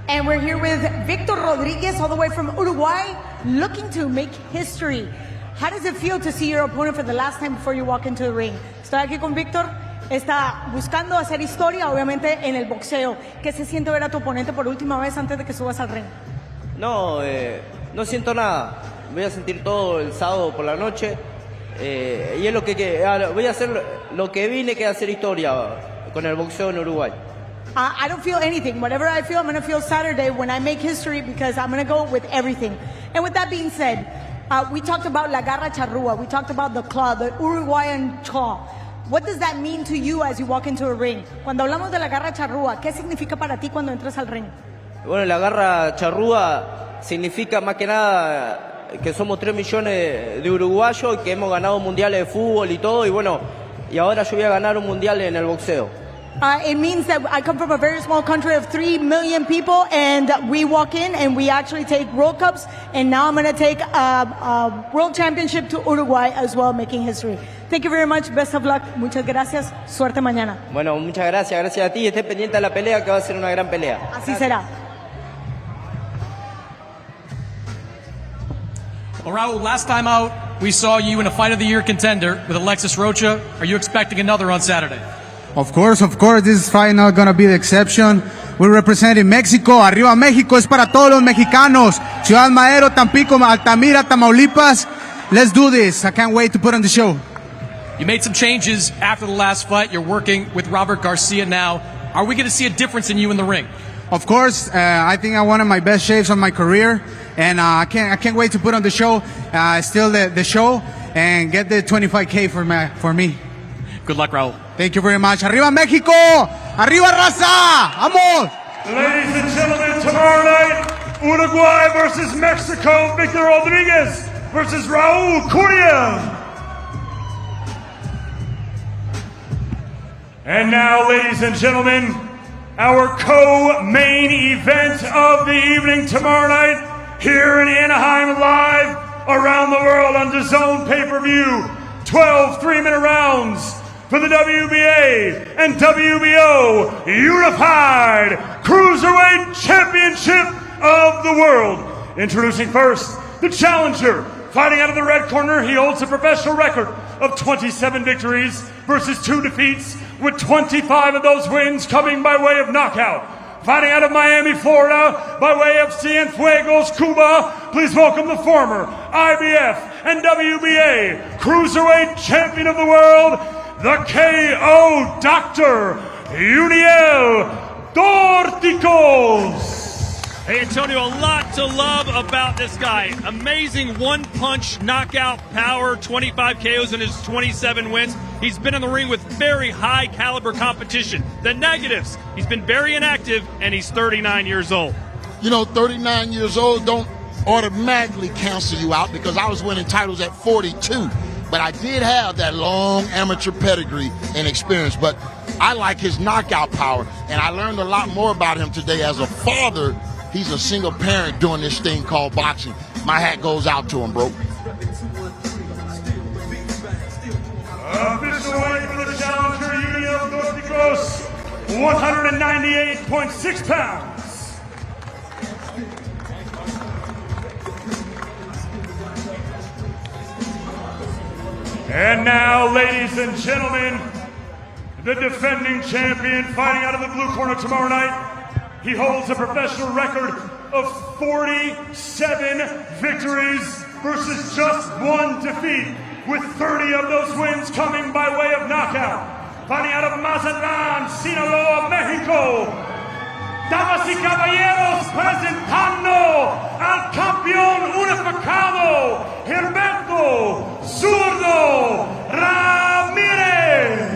And we're here with Victor Rodriguez, all the way from Uruguay, looking to make history. How does it feel to see your opponent for the last time before you walk into the ring? Estoy aquí con Victor. Está buscando hacer historia, obviamente, en el boxeo. ¿Qué se siente ver a tu oponente por última vez antes de que subas al ring? No, no siento nada. Voy a sentir todo el sábado por la noche. Y es lo que voy a hacer lo que vine, que hacer historia con el boxeo en Uruguay. I don't feel anything. Whatever I feel, I'm going to feel Saturday when I make history, because I'm going to go with everything. And with that being said, we talked about La Garra Charrúa. We talked about the claw, the Uruguayan claw. What does that mean to you as you walk into a ring? Cuando hablamos de la garra charrúa, ¿qué significa para ti cuando entras al ring? Bueno, la garra charrúa significa más que nada que somos 3 millones de uruguayos y que hemos ganado mundiales de fútbol y todo, y bueno, y ahora yo voy a ganar un mundial en el boxeo. It means that I come from a very small country of 3 million people, and we walk in and we actually take World Cups, and now I'm going to take a World Championship to Uruguay as well, making history. Thank you very much. Best of luck. Muchas gracias. Suerte mañana. Bueno, muchas gracias. Gracias a ti. Esté pendiente de la pelea, que va a ser una gran pelea. Así será. Well, Raul, last time out, we saw you in a Fight of the Year contender with Alexis Rocha. Are you expecting another on Saturday? Of course. This fight not gonna be the exception. We're representing Mexico. Arriba México, es para todos los mexicanos. Ciudad Madero, Tampico, Altamira, Tamaulipas. Let's do this. I can't wait to put on the show. You made some changes after the last fight. You're working with Robert Garcia now. Are we going to see a difference in you in the ring? Of course. I think I'm one of my best shapes of my career, and I can't wait to put on the show. Still the show, and get the 25K for me. Good luck, Raul. Thank you very much. Arriba México! Arriba Raza! Vamos! Ladies and gentlemen, tomorrow night, Uruguay versus Mexico, Victor Rodriguez versus Raul Curiel. And now, ladies and gentlemen, our co-main event of the evening tomorrow night here in Anaheim, live around the world on DAZN pay-per-view. 12 3-minute rounds for the WBA and WBO Unified Cruiserweight Championship of the world. Introducing first, the challenger. Fighting out of the red corner, he holds a professional record of 27 victories versus 2 defeats, with 25 of those wins coming by way of knockout. Fighting out of Miami, Florida, by way of Cienfuegos, Cuba, please welcome the former IBF and WBA Cruiserweight Champion of the World, the KO Doctor, Julio Dorticos. Hey, Antonio, a lot to love about this guy. Amazing one-punch knockout power, 25 KOs in his 27 wins. He's been in the ring with very high-caliber competition. The negatives, he's been very inactive, and he's 39 years old. You know, 39 years old don't automatically cancel you out because I was winning titles at 42. But I did have that long amateur pedigree and experience. But I like his knockout power, and I learned a lot more about him today as a father. He's a single parent doing this thing called boxing. My hat goes out to him, bro. Official weight for the challenger, Julio Dorticos, 198.6 pounds. And now, ladies and gentlemen, the defending champion fighting out of the blue corner tomorrow night. He holds a professional record of 47 victories versus just 1 defeat, with 30 of those wins coming by way of knockout. Fighting out of Mazatlán, Sinaloa, Mexico. Damas y caballeros, presentando al campeón unificado, Gilberto Zurdo Ramírez.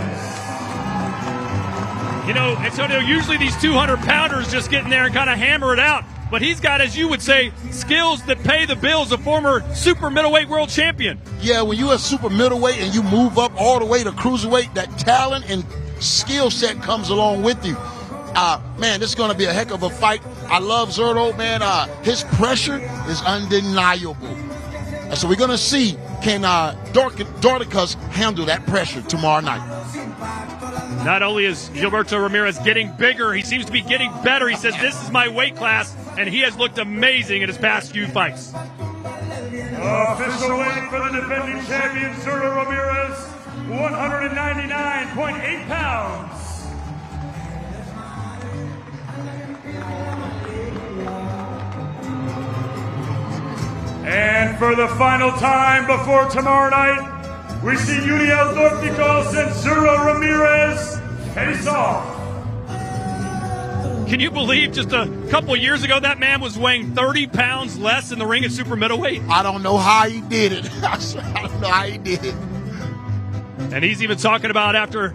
You know, Antonio, usually these 200-pounders just get in there and kind of hammer it out. But he's got, as you would say, skills that pay the bills, a former super middleweight world champion. Yeah, when you're a super middleweight and you move up all the way to cruiserweight, that talent and skill set comes along with you. Man, this is going to be a heck of a fight. I love Zurdo, man. His pressure is undeniable. And so we're going to see, can Dorticos handle that pressure tomorrow night? Not only is Gilberto Ramirez getting bigger, he seems to be getting better. He says, this is my weight class, and he has looked amazing in his past few fights. Official weight for the defending champion, Zurdo Ramirez, 199.8 pounds. And for the final time before tomorrow night, we see Julio Dorticos and Zurdo Ramirez face off. Can you believe just a couple of years ago that man was weighing 30 pounds less in the ring at super middleweight? I don't know how he did it. I don't know how he did it. And he's even talking about after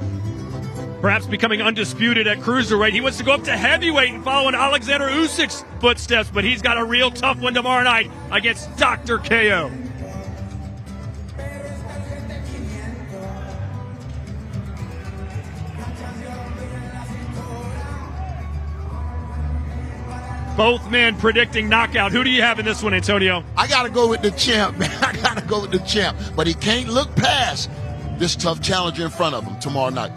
perhaps becoming undisputed at cruiserweight, he wants to go up to heavyweight and follow in Alexander Usyk's footsteps, but he's got a real tough one tomorrow night against Dr. KO. Both men predicting knockout. Who do you have in this one, Antonio? I got to go with the champ, man. I got to go with the champ. But he can't look past this tough challenger in front of him tomorrow night.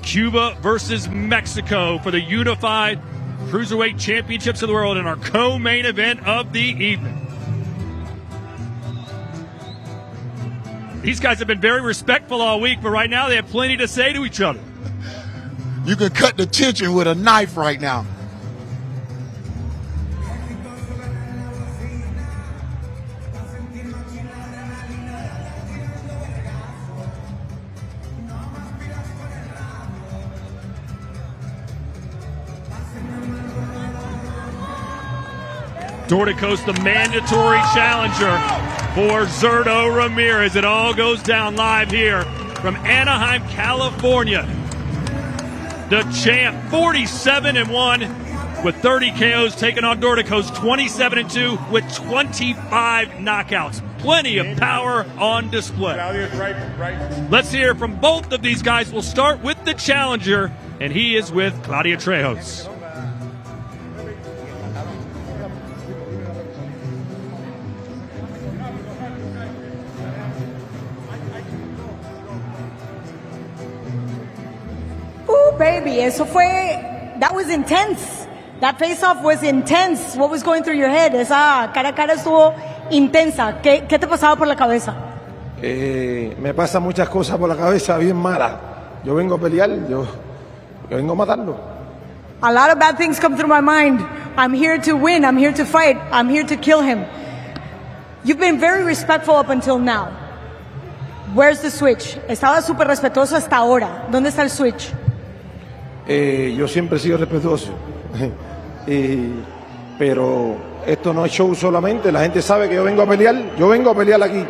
Cuba versus Mexico for the unified cruiserweight championships of the world in our co-main event of the evening. These guys have been very respectful all week, but right now they have plenty to say to each other. You can cut the tension with a knife right now. Dorticos, the mandatory challenger for Zurdo Ramirez. It all goes down live here from Anaheim, California. The champ, 47-1 with 30 KOs, taking on Dorticos, 27-2 with 25 knockouts. Plenty of power on display. Let's hear from both of these guys. We'll start with the challenger, and he is with Claudia Trejos. Baby, that was intense. That face-off was intense. What was going through your head? Esa cara a cara estuvo intensa. ¿Qué te pasaba por la cabeza? Me pasan muchas cosas por la cabeza bien malas. Yo vengo a pelear, yo vengo a matarlo. A lot of bad things come through my mind. I'm here to win. I'm here to fight. I'm here to kill him. You've been very respectful up until now. Where's the switch? Estaba súper respetuoso hasta ahora. ¿Dónde está el switch? Yo siempre he sido respetuoso. Pero esto no es show solamente. La gente sabe que yo vengo a pelear. Yo vengo a pelear aquí.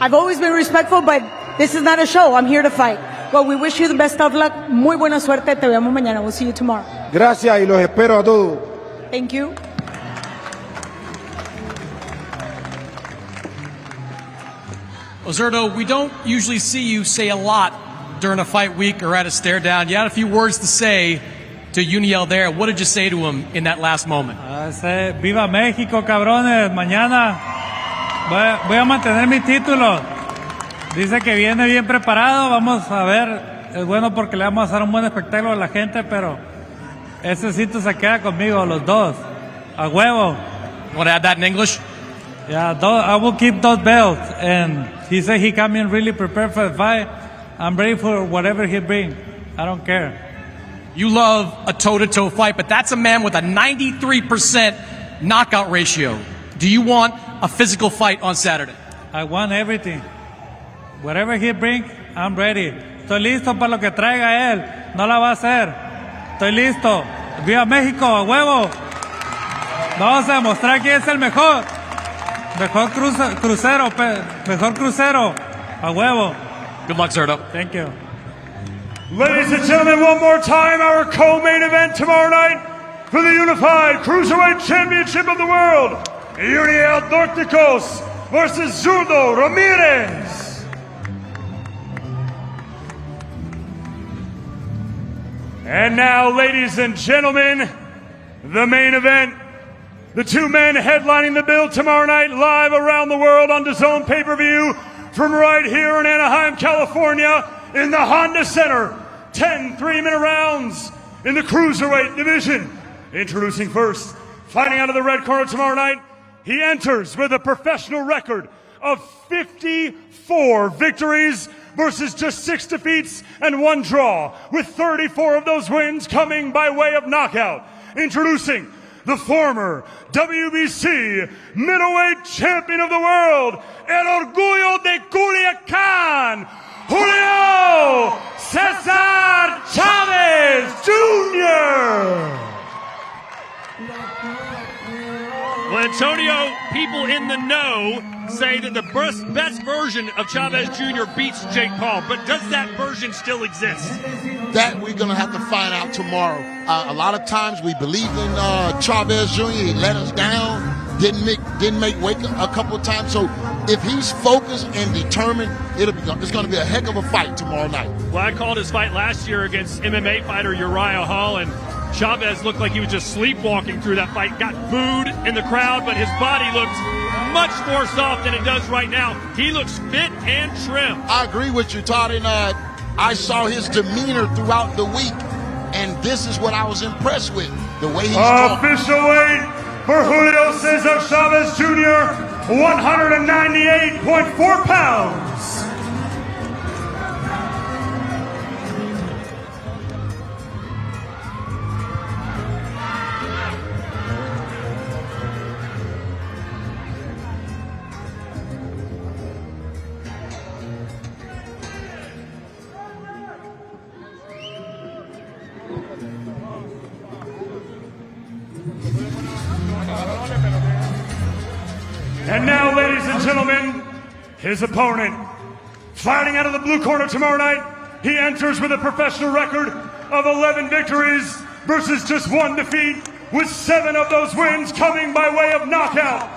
I've always been respectful, but this is not a show. I'm here to fight. Well, we wish you the best of luck. Muy buena suerte. Te vemos mañana. We'll see you tomorrow. Gracias y los espero a todos. Thank you. Ozerto, we don't usually see you say a lot during a fight week or at a stare down. You had a few words to say to Uniel there. What did you say to him in that last moment? Viva México, cabrones. Mañana voy a mantener mi título. Dice que viene bien preparado. Vamos a ver. Es bueno porque le vamos a dar un buen espectáculo a la gente, pero ese sitio se queda conmigo, los dos. A huevo. You want to add that in English? Yeah, I will keep those belts. And he said he come in really prepared for the fight. I'm ready for whatever he bring. I don't care. You love a toe-to-toe fight, but that's a man with a 93% knockout ratio. Do you want a physical fight on Saturday? I want everything. Whatever he bring, I'm ready. Estoy listo para lo que traiga él. No la va a hacer. Estoy listo. ¡Viva México, a huevo! Vamos a demostrar quién es el mejor. Mejor crucero. A huevo. Good luck, Zerto. Thank you. Ladies and gentlemen, one more time, our co-main event tomorrow night for the Unified Cruiserweight Championship of the World. Uriel Dorticos versus Zurdo Ramirez. And now, ladies and gentlemen, the main event. The two men headlining the bill tomorrow night live around the world on DAZN pay-per-view from right here in Anaheim, California in the Honda Center. 10 3-minute rounds in the Cruiserweight division. Introducing first, fighting out of the red corner tomorrow night, he enters with a professional record of 54 victories versus just 6 defeats and 1 draw, with 34 of those wins coming by way of knockout. Introducing the former WBC middleweight champion of the world, El Orgullo de Culiacán, Julio Cesar Chavez Jr. Well, Antonio, people in the know say that the best version of Chavez Jr. beats Jake Paul, but does that version still exist? That we're going to have to find out tomorrow. A lot of times we believed in Chavez Jr. He let us down, didn't make weight a couple of times. So if he's focused and determined, it's going to be a heck of a fight tomorrow night. Well, I called his fight last year against MMA fighter Uriah Hall, and Chavez looked like he was just sleepwalking through that fight. Got booed in the crowd, but his body looked much more soft than it does right now. He looks fit and trim. I agree with you, Todd, and I saw his demeanor throughout the week, and this is what I was impressed with, the way he's talking. Official weight for Julio Cesar Chavez Jr., 198.4 pounds. And now, ladies and gentlemen, his opponent, fighting out of the blue corner tomorrow night, he enters with a professional record of 11 victories versus just 1 defeat, with 7 of those wins coming by way of knockout.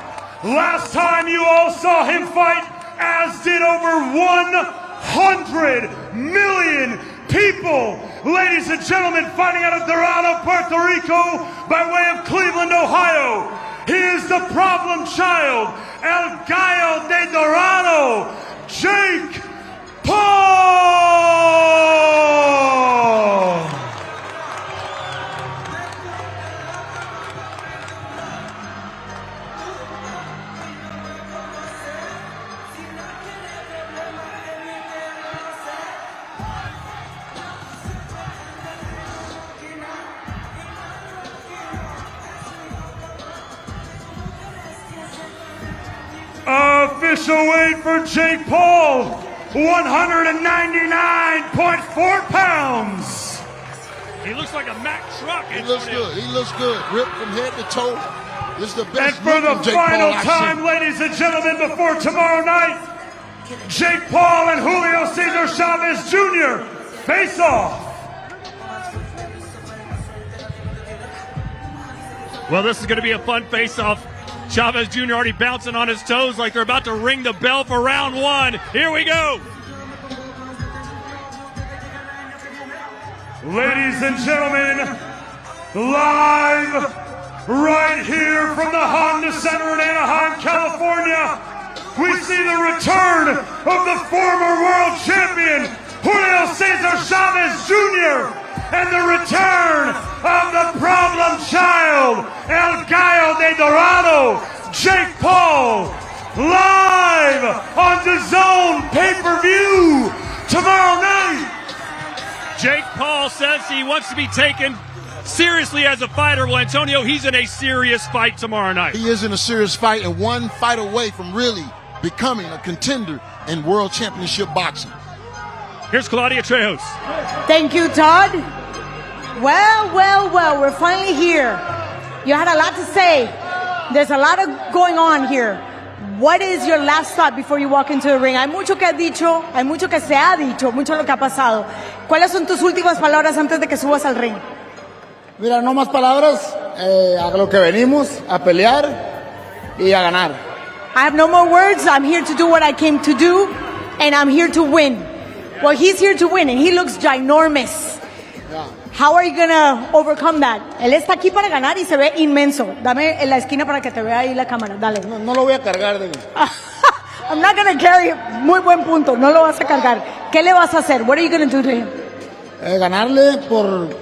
Last time you all saw him fight, as did over 100 million people. Ladies and gentlemen, fighting out of Dorado, Puerto Rico, by way of Cleveland, Ohio. He is the problem child, El Gallo de Dorado, Jake Paul! Official weight for Jake Paul, 199.4 pounds. He looks like a Mack truck. He looks good. He looks good. Ripped from head to toe. This is the best. And for the final time, ladies and gentlemen, before tomorrow night, Jake Paul and Julio Cesar Chavez Jr. face off. Well, this is going to be a fun face-off. Chavez Jr. already bouncing on his toes like they're about to ring the bell for round one. Here we go. Ladies and gentlemen, live right here from the Honda Center in Anaheim, California, we see the return of the former world champion, Julio Cesar Chavez Jr., and the return of the problem child, El Gallo de Dorado, Jake Paul, live on DAZN pay-per-view tomorrow night. Jake Paul says he wants to be taken seriously as a fighter. Well, Antonio, he's in a serious fight tomorrow night. He is in a serious fight and one fight away from really becoming a contender in world championship boxing. Here's Claudia Trejos. Thank you, Todd. Well, we're finally here. You had a lot to say. There's a lot going on here. What is your last thought before you walk into the ring? Hay mucho que has dicho, hay mucho que se ha dicho, mucho lo que ha pasado. ¿Cuáles son tus últimas palabras antes de que subas al ring? Mira, no más palabras, a lo que venimos, a pelear y a ganar. I have no more words. I'm here to do what I came to do, and I'm here to win. Well, he's here to win, and he looks ginormous. Yeah. How are you gonna overcome that? Él está aquí para ganar y se ve inmenso. Dame en la esquina para que te vea ahí la cámara. Dale. No lo voy a cargar. I'm not gonna carry him. Muy buen punto. No lo vas a cargar. ¿Qué le vas a hacer? What are you gonna do to him? Ganarle por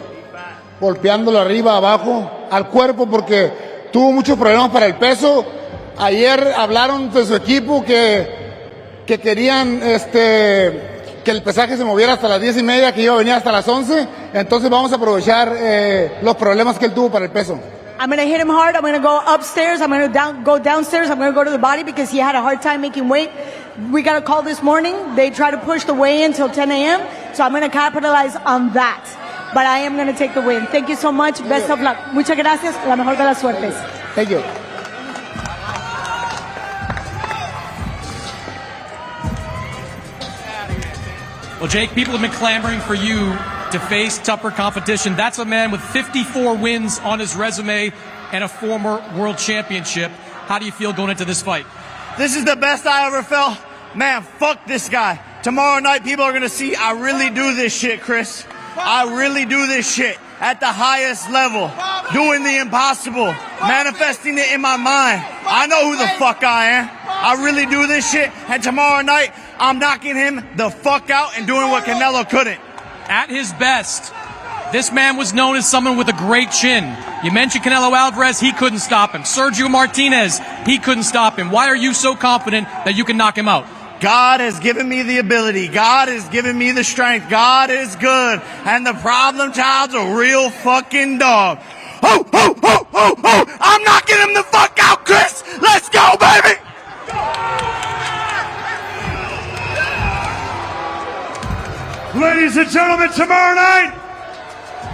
golpeándolo arriba, abajo, al cuerpo, porque tuvo muchos problemas para el peso. Ayer hablaron de su equipo que querían que el pesaje se moviera hasta las 10:30, que iba a venir hasta las 11. Entonces vamos a aprovechar los problemas que él tuvo para el peso. I'm going to hit him hard. I'm going to go upstairs. I'm going to go downstairs. I'm going to go to the body because he had a hard time making weight. We got a call this morning. They try to push the weigh in till 10 a.m. So I'm going to capitalize on that. But I am going to take the win. Thank you so much. Best of luck. Muchas gracias. La mejor de las suertes. Thank you. Well, Jake, people have been clamoring for you to face tougher competition. That's a man with 54 wins on his resume and a former world championship. How do you feel going into this fight? This is the best I ever felt. Man, fuck this guy. Tomorrow night, people are going to see I really do this shit, Chris. I really do this shit at the highest level, doing the impossible, manifesting it in my mind. I know who the fuck I am. I really do this shit, and tomorrow night, I'm knocking him the fuck out and doing what Canelo couldn't. At his best, this man was known as someone with a great chin. You mentioned Canelo Alvarez, he couldn't stop him. Sergio Martinez, he couldn't stop him. Why are you so confident that you can knock him out? God has given me the ability. God has given me the strength. God is good. And the problem child's a real fucking dog. Oh, oh, oh, oh, oh! I'm knocking him the fuck out, Chris! Let's go, baby! Ladies and gentlemen, tomorrow night,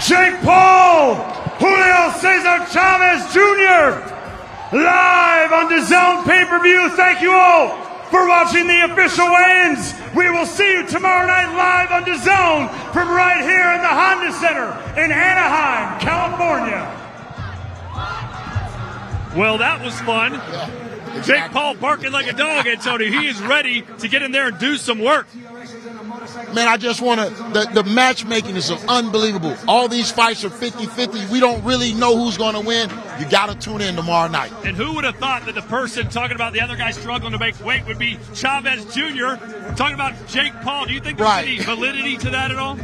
Jake Paul, Julio Cesar Chavez Jr., live on DAZN pay-per-view. Thank you all for watching the official weigh-ins. We will see you tomorrow night live on DAZN from right here in the Honda Center in Anaheim, California. Well, that was fun. Yeah, exactly. Jake Paul barking like a dog, Antonio. He is ready to get in there and do some work. Man, I just want to, the matchmaking is unbelievable. All these fights are 50-50. We don't really know who's going to win. You got to tune in tomorrow night. And who would have thought that the person talking about the other guy struggling to make weight would be Chavez Jr. Talking about Jake Paul. Do you think there's any validity to that at all?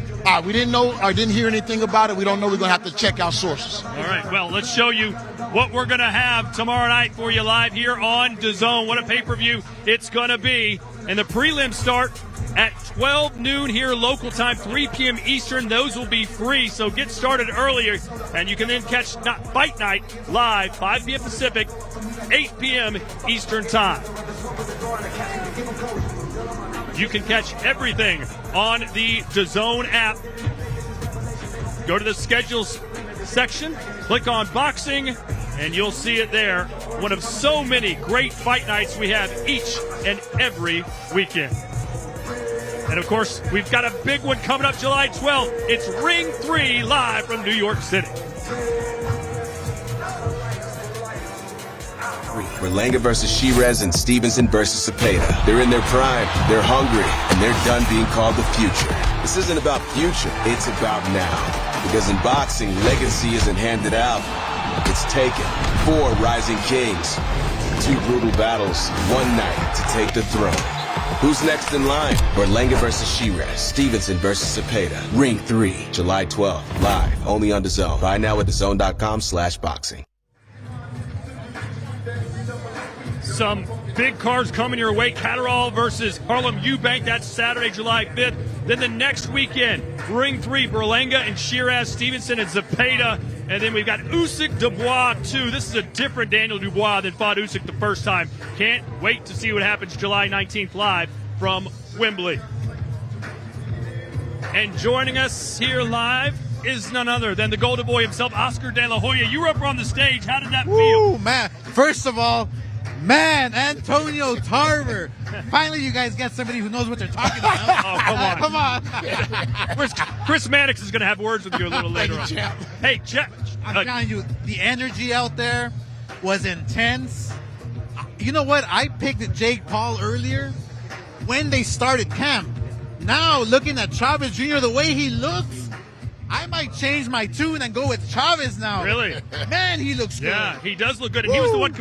We didn't know or didn't hear anything about it. We don't know. We're going to have to check our sources. All right. Well, let's show you what we're going to have tomorrow night for you live here on DAZN. What a pay-per-view it's going to be. And the prelims start at 12 noon here local time, 3 p.m. Eastern. Those will be free, so get started earlier. And you can then catch Fight Night live, 5 p.m. Pacific, 8 p.m. Eastern time. You can catch everything on the DAZN app. Go to the schedules section, click on boxing, and you'll see it there. One of so many great fight nights we have each and every weekend. And of course, we've got a big one coming up July 12th. It's Ring 3 live from New York City. Berlanga versus Shiraz and Stevenson versus Cepeda. They're in their prime, they're hungry, and they're done being called the future. This isn't about future, it's about now. Because in boxing, legacy isn't handed out, it's taken. 4 rising kings, 2 brutal battles, 1 night to take the throne. Who's next in line? Berlanga versus Shiraz, Stevenson versus Cepeda. Ring 3, July 12th, live, only on DAZN. Buy now at DAZN.com/boxing. Some big cards coming your way. Catterall versus Harlem Eubank. That's Saturday, July 5th. Then the next weekend, Ring 3, Berlanga and Shiraz, Stevenson and Cepeda. And then we've got Usyk Dubois, too. This is a different Daniel Dubois than fought Usyk the first time. Can't wait to see what happens July 19th live from Wembley. And joining us here live is none other than the Golden Boy himself, Oscar De La Hoya. You were up on the stage. How did that feel? Ooh, man. First of all, man, Antonio Tarver. Finally, you guys get somebody who knows what they're talking about. Oh, come on. Come on. Chris Mannix is going to have words with you a little later on. Hey, Jeff. I'm telling you, the energy out there was intense. You know what? I picked Jake Paul earlier when they started camp. Now, looking at Chavez Jr., the way he looks, I might change my tune and go with Chavez now. Really? Man, he looks good. Yeah, he does look good. And he was the one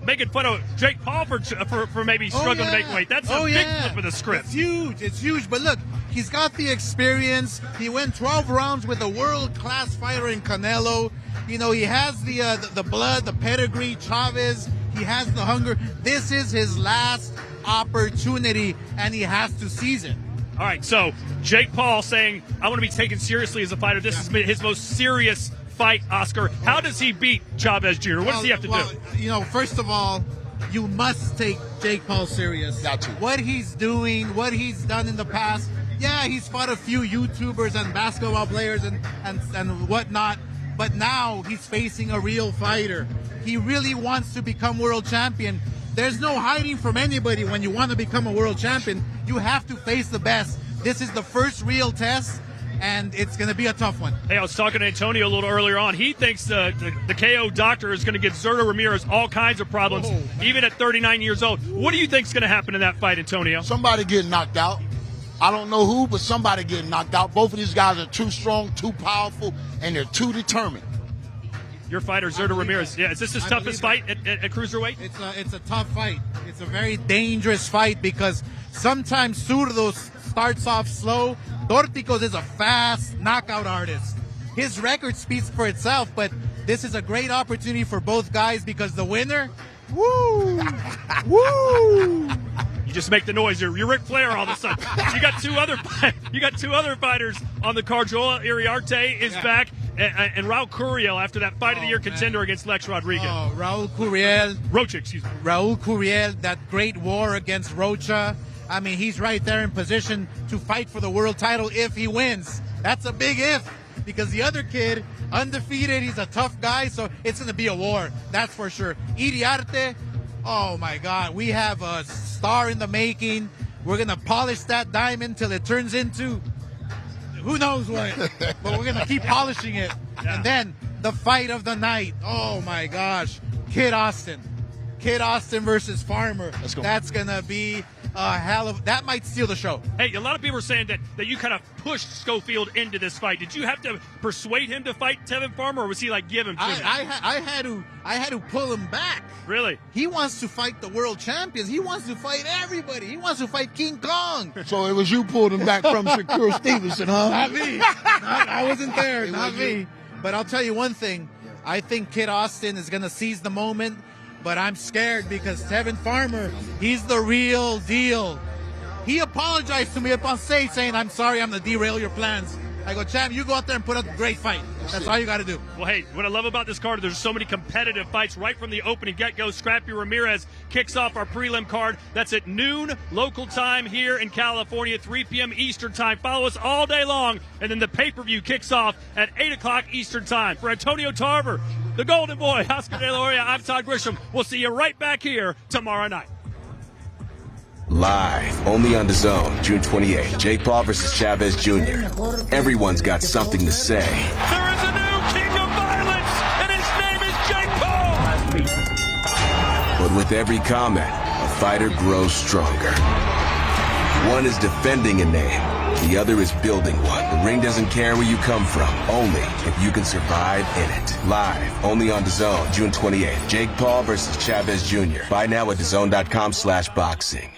making fun of Jake Paul for maybe struggling to make weight. That's a big flip of the script. It's huge. It's huge. But look, he's got the experience. He went 12 rounds with a world-class fighter in Canelo. You know, he has the blood, the pedigree, Chavez. He has the hunger. This is his last opportunity, and he has to seize it. All right, so Jake Paul saying, I want to be taken seriously as a fighter. This is his most serious fight, Oscar. How does he beat Chavez Jr.? What does he have to do? You know, first of all, you must take Jake Paul serious. Got to. What he's doing, what he's done in the past. Yeah, he's fought a few YouTubers and basketball players and whatnot, but now he's facing a real fighter. He really wants to become world champion. There's no hiding from anybody when you want to become a world champion. You have to face the best. This is the first real test, and it's going to be a tough one. Hey, I was talking to Antonio a little earlier on. He thinks the KO doctor is going to give Zurdo Ramirez all kinds of problems, even at 39 years old. What do you think is going to happen in that fight, Antonio? Somebody getting knocked out. I don't know who, but somebody getting knocked out. Both of these guys are too strong, too powerful, and they're too determined. Your fighter, Zurdo Ramirez. Yeah, is this his toughest fight at cruiserweight? It's a tough fight. It's a very dangerous fight because sometimes Zurdo starts off slow. Dorticos is a fast knockout artist. His record speaks for itself, but this is a great opportunity for both guys because the winner, woo, woo. You just make the noise. You're Ric Flair all of a sudden. You got two other fighters on the card. Joel Iriarte is back, and Raul Curiel after that fight of the year contender against Lex Rodriguez. Oh, Raul Curiel. Rocha, excuse me. Raul Curiel, that great war against Rocha. I mean, he's right there in position to fight for the world title if he wins. That's a big if, because the other kid, undefeated, he's a tough guy, so it's going to be a war. That's for sure. Iriarte. Oh, my God. We have a star in the making. We're going to polish that diamond till it turns into who knows what. But we're going to keep polishing it. Yeah. And then the fight of the night. Oh, my gosh. Kid Austin. Kid Austin versus Farmer. Let's go. That's going to be a hell of... That might steal the show. Hey, a lot of people are saying that you kind of pushed Schofield into this fight. Did you have to persuade him to fight Tevin Farmer, or was he like, give him to me? I had to pull him back. Really? He wants to fight the world champions. He wants to fight everybody. He wants to fight King Kong. So it was you pulled him back from Shakur Stevenson, huh? Not me. I wasn't there. Not me. But I'll tell you one thing. I think Kid Austin is going to seize the moment, but I'm scared because Tevin Farmer, he's the real deal. He apologized to me up on stage saying, I'm sorry, I'm going to derail your plans. I go, champ, you go out there and put up a great fight. That's all you got to do. Well, hey, what I love about this card, there's so many competitive fights right from the opening get-go. Scrappy Ramirez kicks off our prelim card. That's at noon local time here in California, 3 p.m. Eastern time. Follow us all day long. And then the pay-per-view kicks off at 8 o'clock Eastern time. For Antonio Tarver, the Golden Boy, Oscar De La Hoya, I'm Todd Grisham. We'll see you right back here tomorrow night. Live, only on DAZN, June 28th. Jake Paul versus Chavez Jr. Everyone's got something to say. There is a new king of violence, and his name is Jake Paul. But with every comment, a fighter grows stronger. One is defending a name, the other is building one. The ring doesn't care where you come from, only if you can survive in it. Live, only on DAZN, June 28th. Jake Paul versus Chavez Jr. Buy now at DAZN.com/boxing.